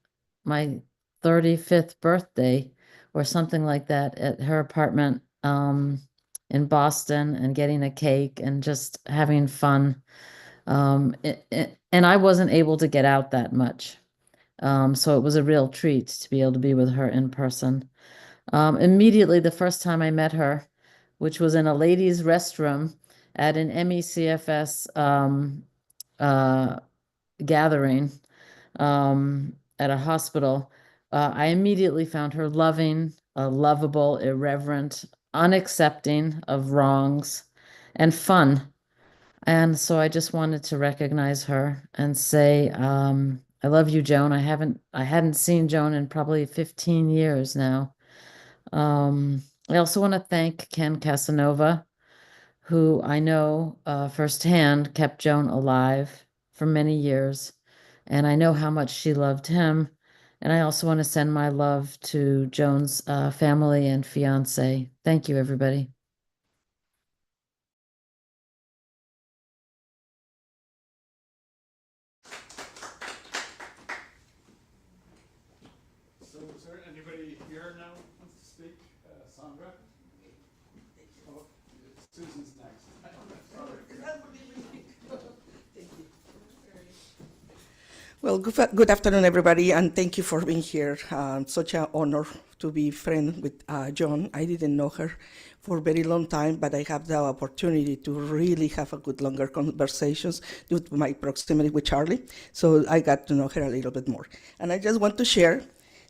my 35th birthday or something like that at her apartment in Boston and getting a cake and just having fun. And I wasn't able to get out that much. So it was a real treat to be able to be with her in person. Immediately, the first time I met her, which was in a ladies' restroom at an ME/CFS gathering at a hospital, I immediately found her loving, lovable, irreverent, unaccepting of wrongs, and fun. And so I just wanted to recognize her and say, I love you, Joan. I hadn't seen Joan in probably 15 years now. I also want to thank Ken Casanova, who I know firsthand kept Joan alive for many years, and I know how much she loved him. And I also want to send my love to Joan's family and fiance. Thank you, everybody. So is there anybody here now who wants to speak? Sandra? Oh, Susan's next. Well, good afternoon, everybody, and thank you for being here. Such an honor to be friends with Joan. I didn't know her for a very long time, but I have the opportunity to really have a good longer conversations due to my proximity with Charlie. So I got to know her a little bit more. And I just want to share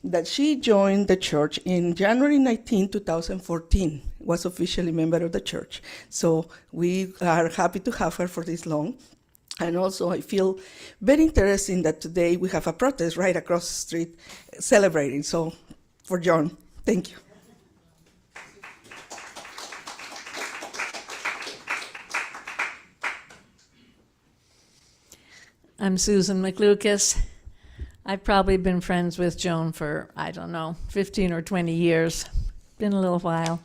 that she joined the church in January 19, 2014, was officially a member of the church. So we are happy to have her for this long. And also I feel very interesting that today we have a protest right across the street celebrating. So for Joan, thank you. I'm Susan McLucas. I've probably been friends with Joan for, I don't know, 15 or 20 years. Been a little while.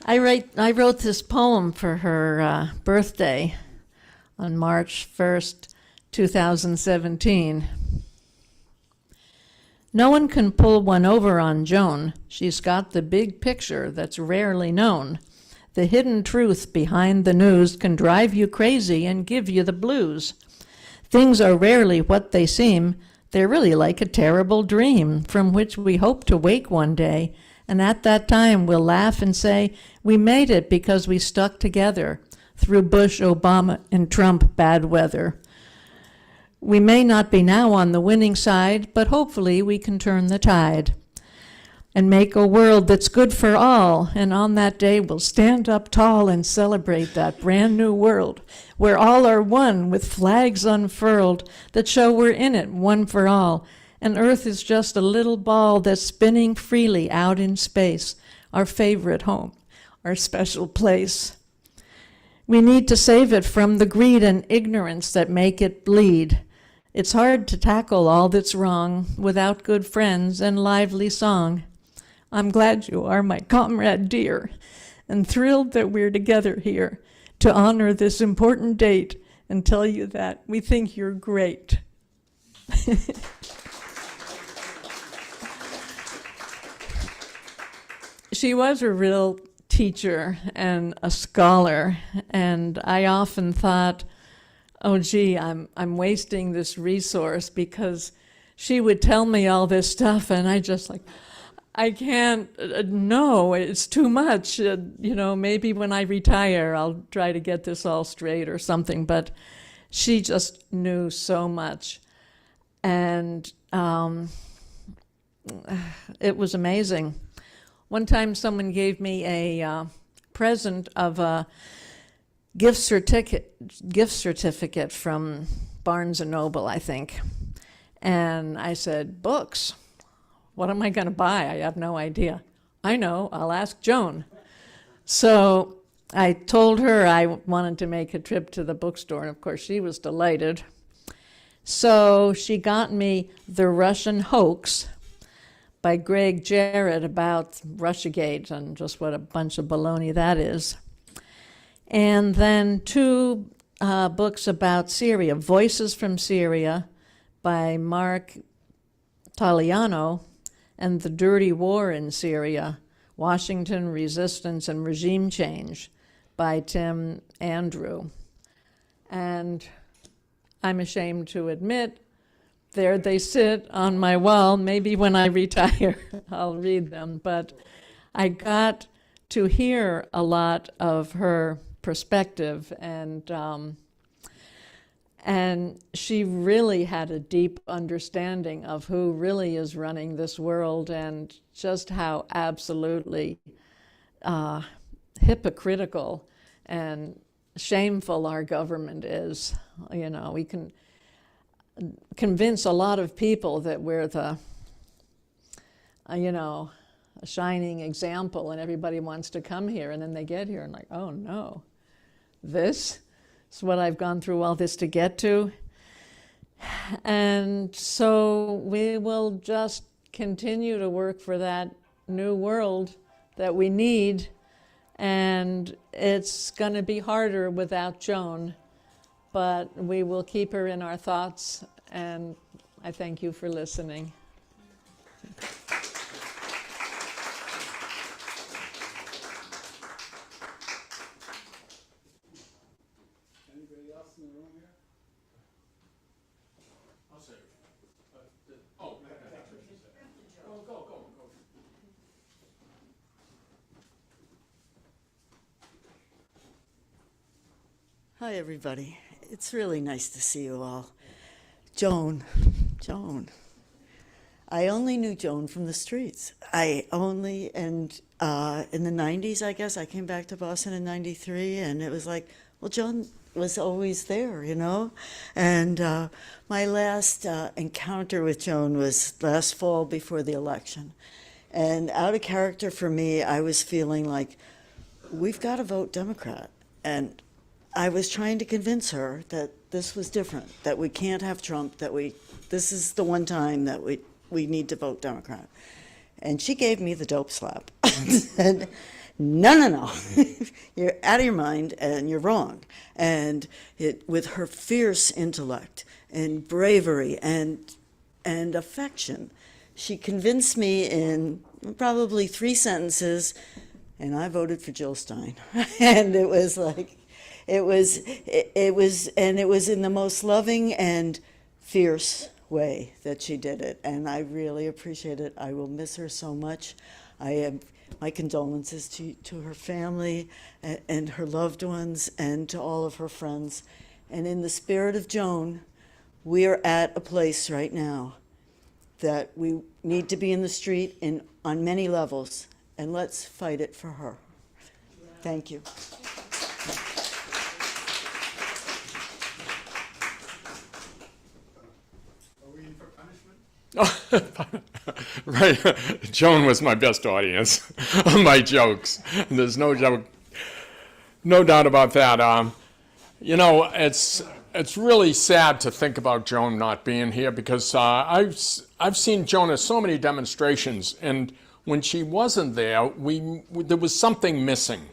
I wrote this poem for her birthday on March 1st, 2017. No one can pull one over on Joan. She's got the big picture that's rarely known. The hidden truth behind the news can drive you crazy and give you the blues. Things are rarely what they seem. They're really like a terrible dream from which we hope to wake one day. And at that time, we'll laugh and say, we made it because we stuck together through Bush, Obama, and Trump bad weather. We may not be now on the winning side, but hopefully we can turn the tide and make a world that's good for all. And on that day, we'll stand up tall and celebrate that brand new world where all are one with flags unfurled that show we're in it, one for all. And Earth is just a little ball that's spinning freely out in space, our favorite home, our special place. We need to save it from the greed and ignorance that make it bleed. It's hard to tackle all that's wrong without good friends and lively song. I'm glad you are my comrade dear, and thrilled that we're together here to honor this important date and tell you that we think you're great. She was a real teacher and a scholar, and I often thought, oh gee, I'm wasting this resource, because she would tell me all this stuff and I can't, no, it's too much. Maybe when I retire, I'll try to get this all straight or something. But she just knew so much. And it was amazing. One time someone gave me a present of a gift certificate from Barnes & Noble, I think. And I said, books? What am I going to buy? I have no idea. I know, I'll ask Joan. So I told her I wanted to make a trip to the bookstore, and of course she was delighted. So she got me The Russian Hoax by Greg Jarrett about Russiagate and just what a bunch of baloney that is. And then 2 books about Syria, Voices from Syria by Mark Taliano, and The Dirty War in Syria, Washington, Resistance, and Regime Change by Tim Andrew. And I'm ashamed to admit, there they sit on my wall. Maybe when I retire, I'll read them. But I got to hear a lot of her perspective, and she really had a deep understanding of who really is running this world and just how absolutely hypocritical and shameful our government is. We can convince a lot of people that we're the, a shining example and everybody wants to come here, and then they get here and like, oh no, this is what I've gone through all this to get to. And so we will just continue to work for that new world that we need, and it's going to be harder without Joan, but we will keep her in our thoughts, and I thank you for listening. Anybody else in the room here? I'll say. Go. Hi, everybody. It's really nice to see you all. Joan. I only knew Joan from the streets. In the 90s, I guess, I came back to Boston in 93, and it was like, well, Joan was always there, And my last encounter with Joan was last fall before the election. And out of character for me, I was feeling like, we've got to vote Democrat. And I was trying to convince her that this was different, that we can't have Trump, this is the one time that we need to vote Democrat. And she gave me the dope slap. And no, you're out of your mind and you're wrong. And with her fierce intellect and bravery and affection, she convinced me in probably 3 sentences, and I voted for Jill Stein. And it was like, it was in the most loving and fierce way that she did it, and I really appreciate it. I will miss her so much. I have my condolences to her family and her loved ones and to all of her friends. And in the spirit of Joan, we are at a place right now that we need to be in the street on many levels, and let's fight it for her. Thank you. Right. Joan was my best audience on my jokes. There's no doubt about that. It's really sad to think about Joan not being here, because I've seen Joan at so many demonstrations, and when she wasn't there, there was something missing.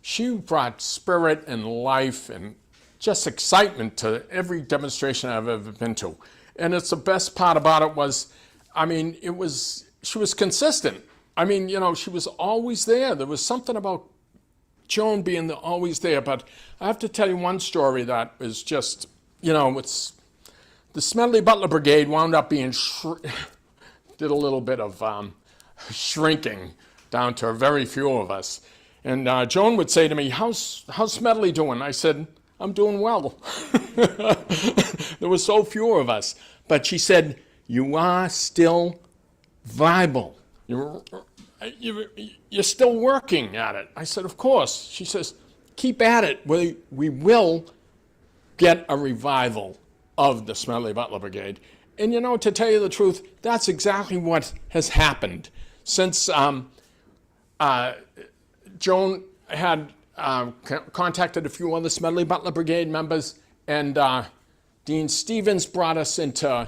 She brought spirit and life and just excitement to every demonstration I've ever been to. And it's the best part about it was, she was consistent. She was always there. There was something about Joan being always there. But I have to tell you one story that is just, it's the Smedley Butler Brigade wound up being, did a little bit of shrinking down to very few of us. And Joan would say to me, how's Smedley doing? I said, I'm doing well. There were so few of us. But she said, you are still viable. You're still working at it. I said, of course. She says, keep at it. We will get a revival of the Smedley Butler Brigade. And you know, to tell you the truth, that's exactly what has happened. Since Joan had contacted a few other Smedley Butler Brigade members, and Dean Stevens brought us into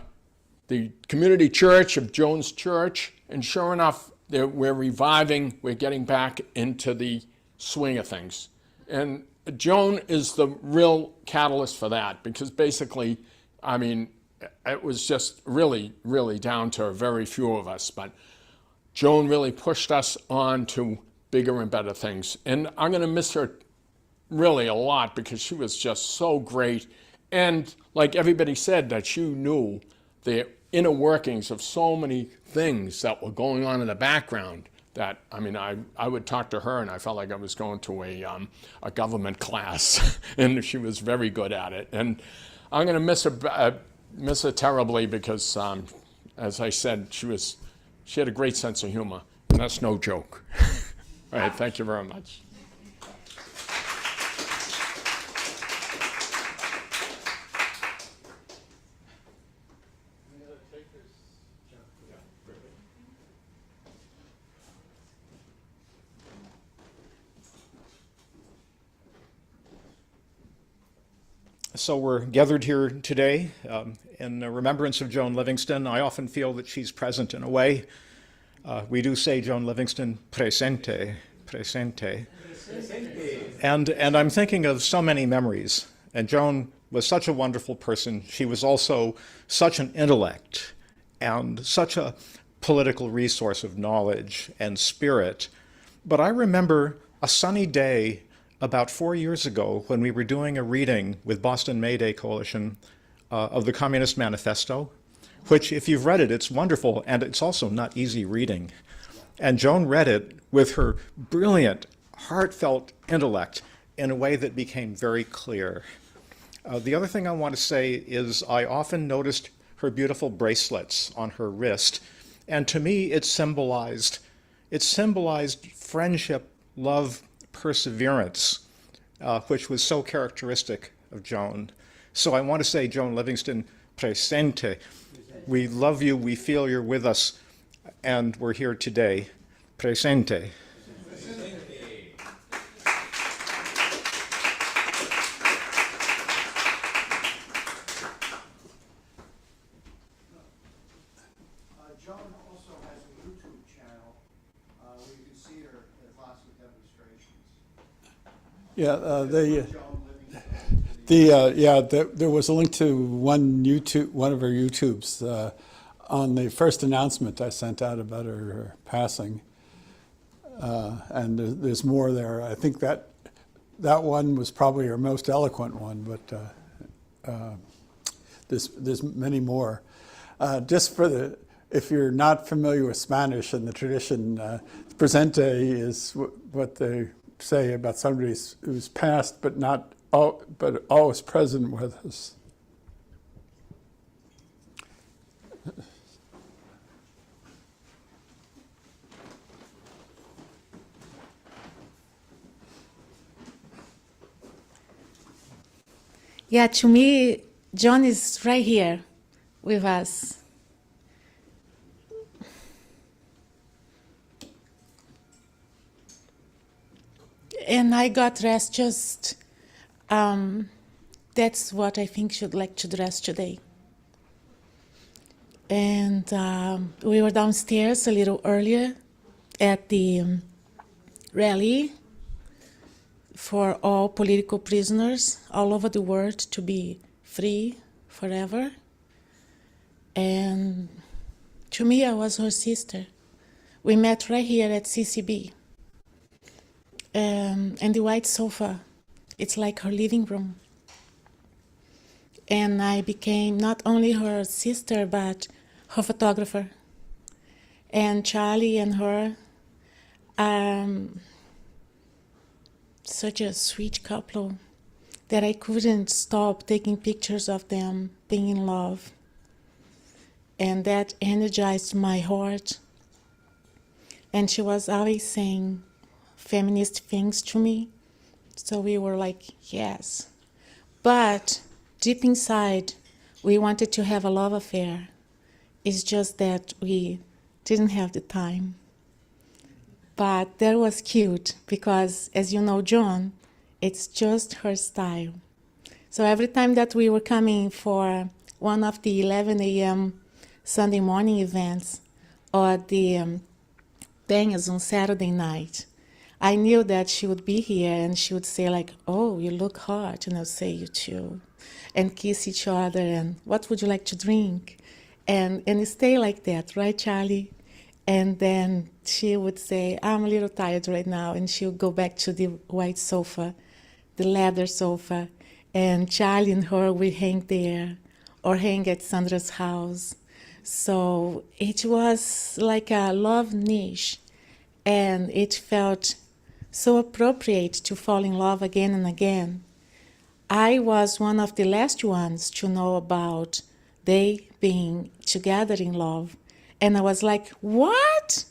the community church of Joan's church, and sure enough, we're reviving, we're getting back into the swing of things. And Joan is the real catalyst for that, because basically, I mean, it was just really, really down to very few of us, but Joan really pushed us on to bigger and better things. And I'm going to miss her really a lot, because she was just so great. And like everybody said, that you knew the inner workings of so many things that were going on in the background that, I mean, I would talk to her and I felt like I was going to a government class, and she was very good at it. And I'm going to miss her terribly, because, as I said, she had a great sense of humor, and that's no joke. All right, thank you very much. So we're gathered here today in remembrance of Joan Livingston. I often feel that she's present in a way. We do say Joan Livingston presente, presente. And I'm thinking of so many memories. And Joan was such a wonderful person. She was also such an intellect and such a political resource of knowledge and spirit. But I remember a sunny day about 4 years ago when we were doing a reading with Boston May Day Coalition of the Communist Manifesto, which, if you've read it, it's wonderful, and it's also not easy reading. And Joan read it with her brilliant, heartfelt intellect in a way that became very clear. The other thing I want to say is I often noticed her beautiful bracelets on her wrist, and to me it symbolized friendship, love, perseverance, which was so characteristic of Joan. So I want to say, Joan Livingston, presente. We love you, we feel you're with us, and we're here today. Presente. Joan also has a YouTube channel where you can see her at lots of demonstrations. Yeah, there was a link to one of her YouTubes on the first announcement I sent out about her passing, and there's more there. I think that one was probably her most eloquent one, but there's many more. Just for if you're not familiar with Spanish and the tradition, presente is what they say about somebody who's passed but always present with us. Yeah, to me, Joan is right here with us. And I got dressed just, that's what I think should like to dress today. And we were downstairs a little earlier at the rally for all political prisoners all over the world to be free forever. And to me, I was her sister. We met right here at CCB. And the white sofa, it's like her living room. And I became not only her sister, but her photographer. And Charlie and her, such a sweet couple that I couldn't stop taking pictures of them being in love. And that energized my heart. And she was always saying feminist things to me. So we were like, yes. But deep inside, we wanted to have a love affair. It's just that we didn't have the time. But that was cute because, as you know, Joan, it's just her style. So every time that we were coming for one of the 11 a.m. Sunday morning events or the bangers on Saturday night, I knew that she would be here and she would say like, oh, you look hot. And I'll say, you too. And kiss each other and what would you like to drink? And stay like that, right, Charlie? And then she would say, I'm a little tired right now. And she would go back to the white sofa, the leather sofa. And Charlie and her would hang there or hang at Sandra's house. So it was like a love niche. And it felt so appropriate to fall in love again and again. I was one of the last ones to know about they being together in love. And I was like, what?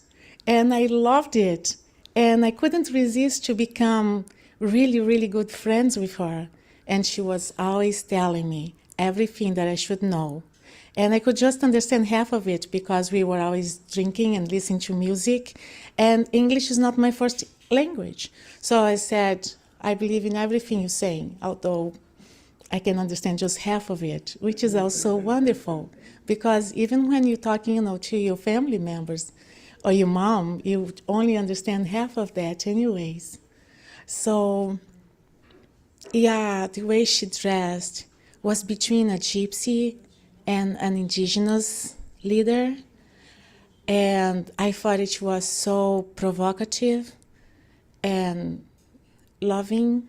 And I loved it. And I couldn't resist to become really, really good friends with her. And she was always telling me everything that I should know. And I could just understand half of it because we were always drinking and listening to music. And English is not my first language. So I said, I believe in everything you're saying, although I can understand just half of it, which is also wonderful. Because even when you're talking, to your family members or your mom, you only understand half of that anyways. So, yeah, the way she dressed was between a gypsy and an indigenous leader. And I thought it was so provocative and loving.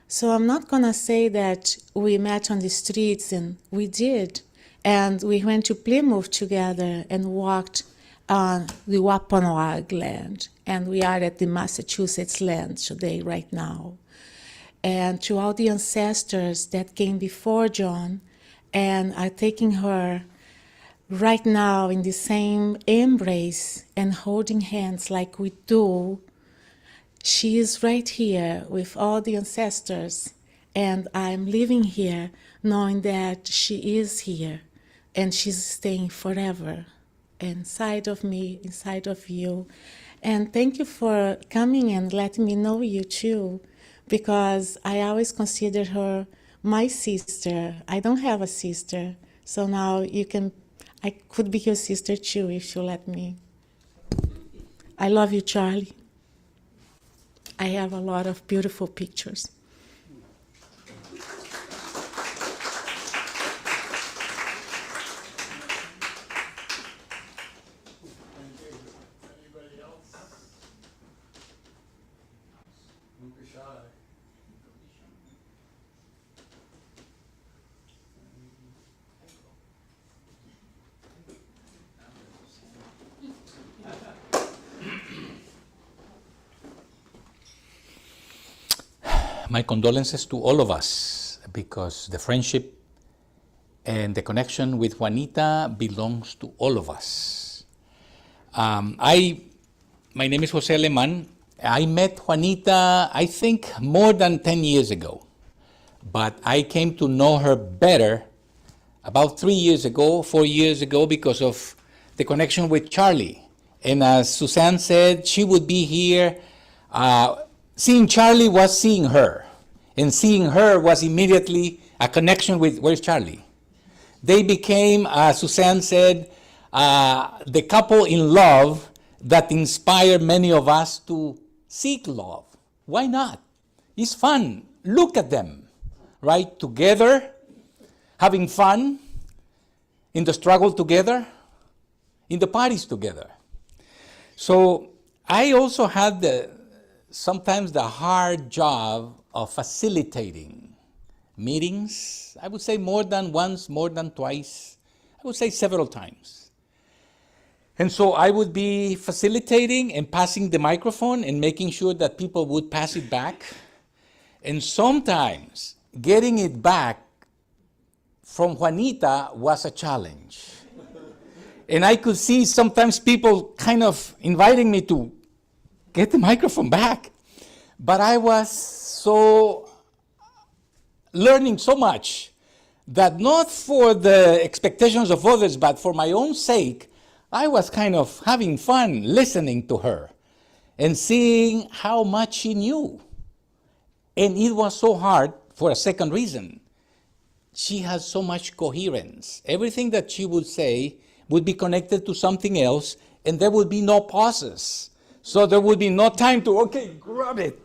So I'm not gonna say that we met on the streets, and we did. And we went to Plymouth together and walked on the Wampanoag land. And we are at the Massachusetts land today, right now. And to all the ancestors that came before Joan and are taking her right now in the same embrace and holding hands like we do. She is right here with all the ancestors, and I'm living here knowing that she is here and she's staying forever inside of me, inside of you. And thank you for coming and letting me know you too, because I always considered her my sister. I don't have a sister, so now I could be your sister too if you let me. I love you, Charlie. I have a lot of beautiful pictures. My condolences to all of us, because the friendship and the connection with Juanita belongs to all of us. My name is Jose Aleman. I met Juanita, I think, more than 10 years ago, but I came to know her better about 4 years ago, because of the connection with Charlie. And as Suzanne said, she would be here. Seeing Charlie was seeing her, and seeing her was immediately a connection with, where's Charlie? They became, as Suzanne said, the couple in love that inspired many of us to seek love. Why not? It's fun. Look at them, right? Together, having fun, in the struggle together, in the parties together. So I also had sometimes the hard job of facilitating meetings. I would say more than once, more than twice. I would say several times. And so I would be facilitating and passing the microphone and making sure that people would pass it back. And sometimes getting it back from Juanita was a challenge. And I could see sometimes people kind of inviting me to get the microphone back. But I was so learning so much that not for the expectations of others, but for my own sake, I was kind of having fun listening to her and seeing how much she knew. And it was so hard for a second reason. She has so much coherence. Everything that she would say would be connected to something else, and there would be no pauses. So there would be no time to, okay, grab it.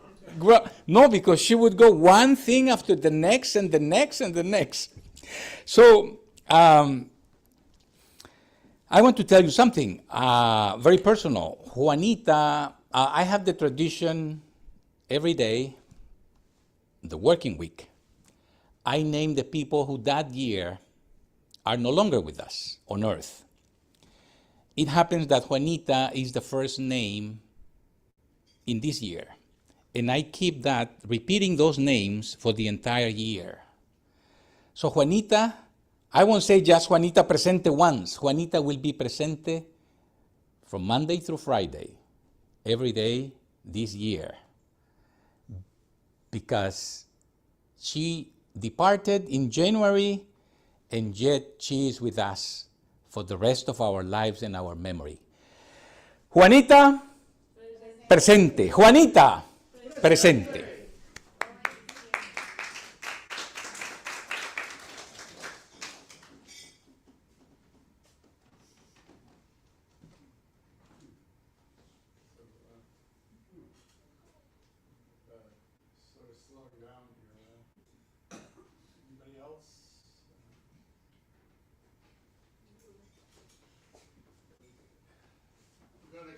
No, because she would go one thing after the next and the next and the next. So I want to tell you something very personal. Juanita, I have the tradition every day, the working week, I name the people who that year are no longer with us on earth. It happens that Juanita is the first name in this year. And I keep that, repeating those names for the entire year. So Juanita, I won't say just Juanita presente once. Juanita will be presente from Monday through Friday, every day this year. Because she departed in January, and yet she is with us for the rest of our lives and our memory. Juanita, presente. Juanita, presente.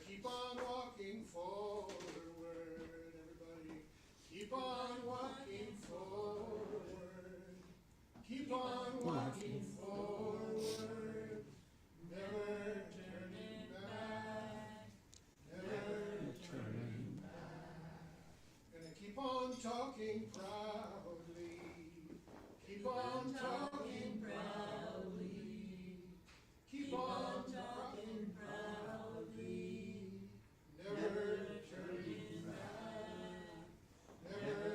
Keep on walking forward, everybody. Keep on walking forward. Keep on walking forward. Never turning back. Never turning back. Gonna keep on talking proudly. Keep on talking proudly. Keep on talking proudly. Never turning back, never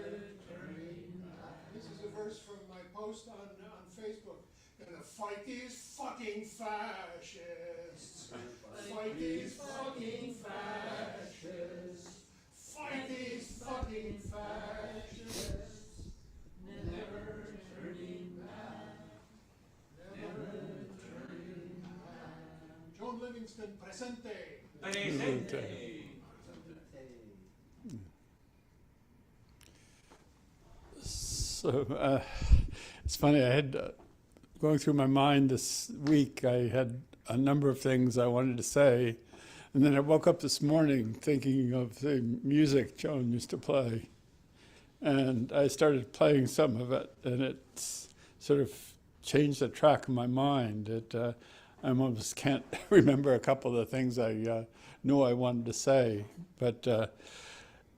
turning back. This is a verse from my post on Facebook. Gonna fight these fucking fascists. Fight these fucking fascists. Fight these fucking fascists. Never turning back, never turning back. Joan Livingston, presente. So it's funny, I had, going through my mind this week, I had a number of things I wanted to say. And then I woke up this morning thinking of the music Joan used to play. And I started playing some of it, and it's sort of changed the track of my mind. I almost can't remember a couple of the things I knew I wanted to say. But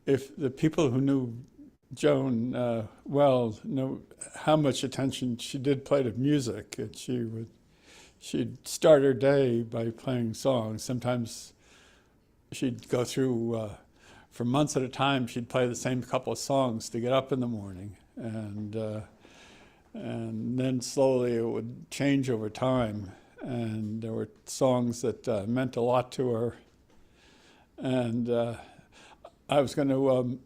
if the people who knew Joan well know how much attention she did play to music. And she'd start her day by playing songs. Sometimes she'd go through, for months at a time, she'd play the same couple of songs to get up in the morning. And then slowly it would change over time. And there were songs that meant a lot to her. And I was going to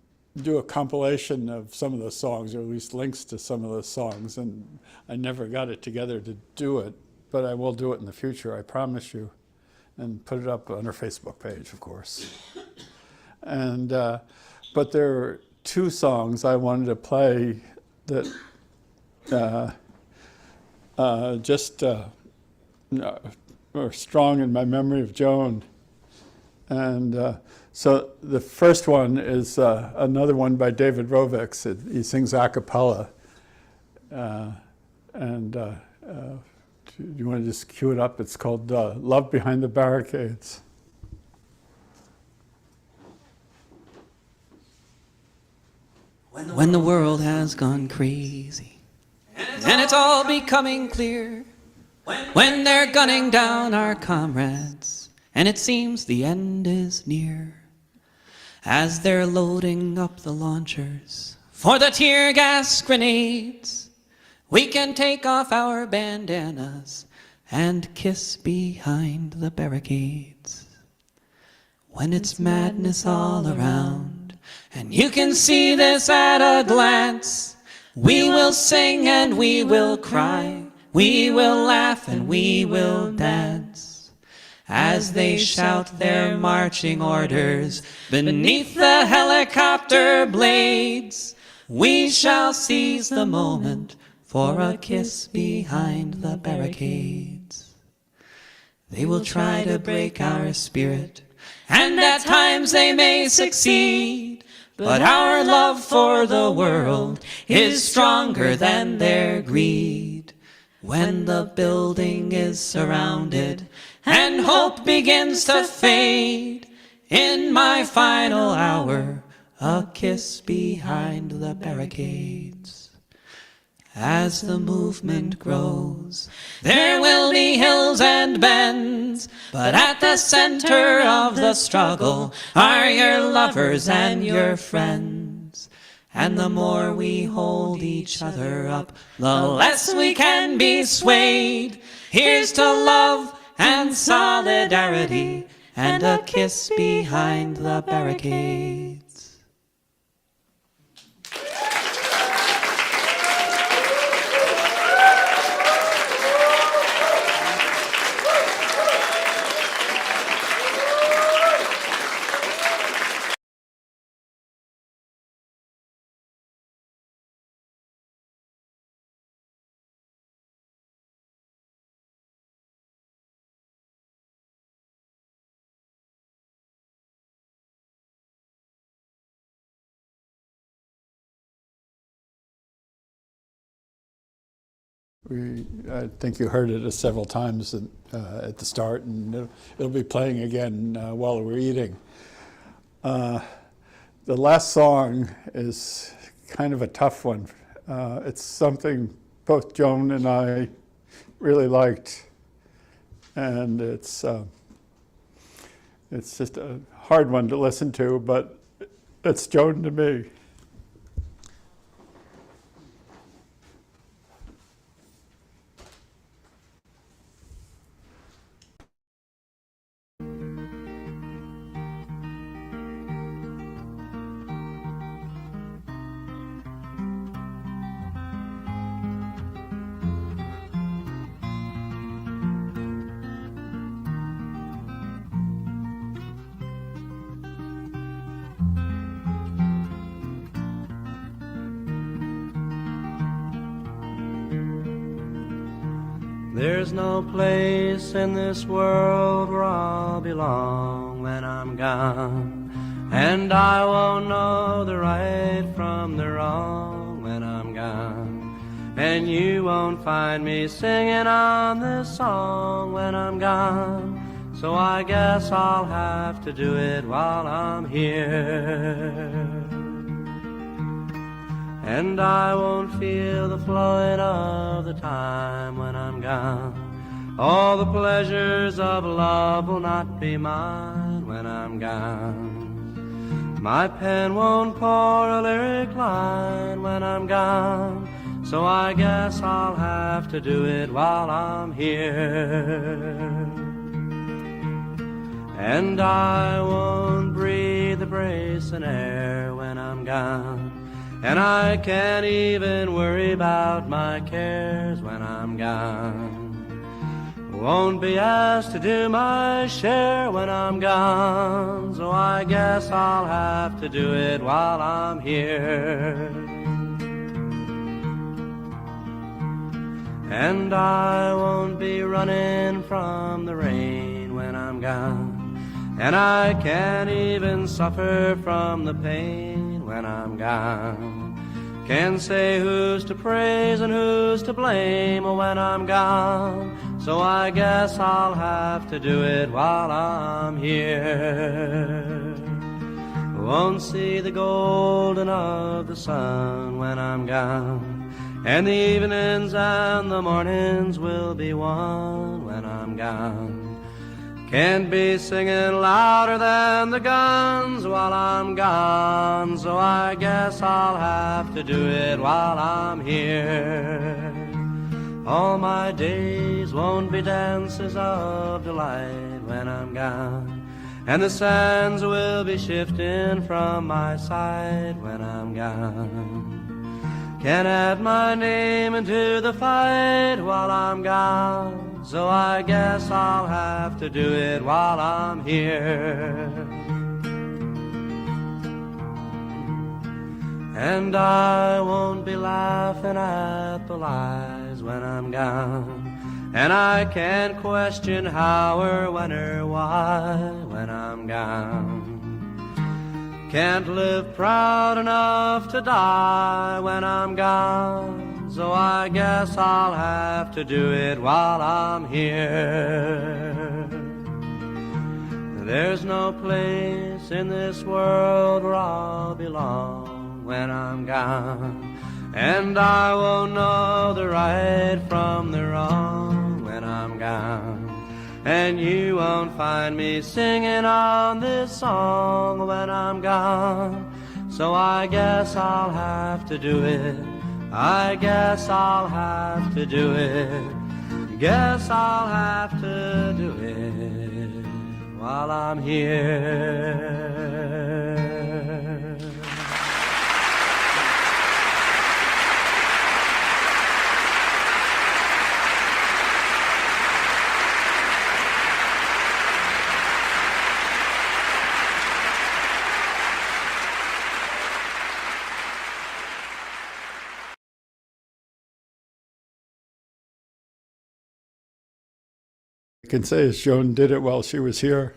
do a compilation of some of those songs, or at least links to some of those songs, and I never got it together to do it, but I will do it in the future, I promise you, and put it up on her Facebook page, of course. And but there are two songs I wanted to play that just are strong in my memory of Joan. And so the first one is another one by David Rovics. He sings a cappella. do you want to just cue it up? It's called Love Behind the Barricades. When the world has gone crazy and it's all becoming clear, when they're gunning down our comrades and it seems the end is near, as they're loading up the launchers for the tear gas grenades, we can take off our bandanas and kiss behind the barricades. When it's madness all around, and you can see this at a glance, we will sing and we will cry, we will laugh and we will dance, as they shout their marching orders beneath the helicopter blades. We shall seize the moment for a kiss behind the barricades. They will try to break our spirit, and at times they may succeed, but our love for the world is stronger than their greed. When the building is surrounded and hope begins to fade, in my final hour, a kiss behind the barricades. As the movement grows, there will be hills and bends, but at the center of the struggle are your lovers and your friends. And the more we hold each other up, the less we can be swayed. Here's to love and solidarity and a kiss behind the barricades. I think you heard it several times at the start, and it'll be playing again while we're eating. The last song is kind of a tough one. It's something both Joan and I really liked, and it's just a hard one to listen to, but it's Joan to me. There's no place in this world where I'll belong when I'm gone, and I won't know the right from the wrong when I'm gone, and you won't find me singing on this song when I'm gone, so I guess I'll have to do it while I'm here. And I won't feel the flowing of the time when I'm gone. All the pleasures of love will not be mine when I'm gone. My pen won't pour a lyric line when I'm gone, so I guess I'll have to do it while I'm here. And I won't breathe the bracing air when I'm gone, and I can't even worry about my cares when I'm gone. Won't be asked to do my share when I'm gone, so I guess I'll have to do it while I'm here. And I won't be running from the rain when I'm gone, and I can't even suffer from the pain when I'm gone. Can't say who's to praise and who's to blame when I'm gone, so I guess I'll have to do it while I'm here. Won't see the golden of the sun when I'm gone, and the evenings and the mornings will be one when I'm gone. Can't be singing louder than the guns while I'm gone, so I guess I'll have to do it while I'm here. All my days won't be dances of delight when I'm gone, and the sands will be shifting from my side when I'm gone. Can't add my name into the fight while I'm gone, so I guess I'll have to do it while I'm here. And I won't be laughing at the lies when I'm gone, and I can't question how or when or why when I'm gone. Can't live proud enough to die when I'm gone, so I guess I'll have to do it while I'm here. There's no place in this world where I'll belong when I'm gone, and I won't know the right from the wrong when I'm gone. And you won't find me singing on this song when I'm gone, so I guess I'll have to do it. I guess I'll have to do it. Guess I'll have to do it while I'm here. I can say is Joan did it while she was here.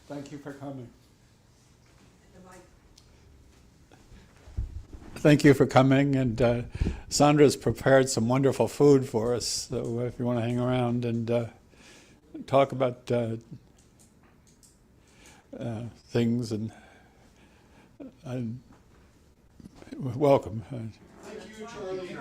Thank you for coming. Thank you for coming, and Sandra's prepared some wonderful food for us, so if you want to hang around and talk about things, and welcome. Thank you, Charlie.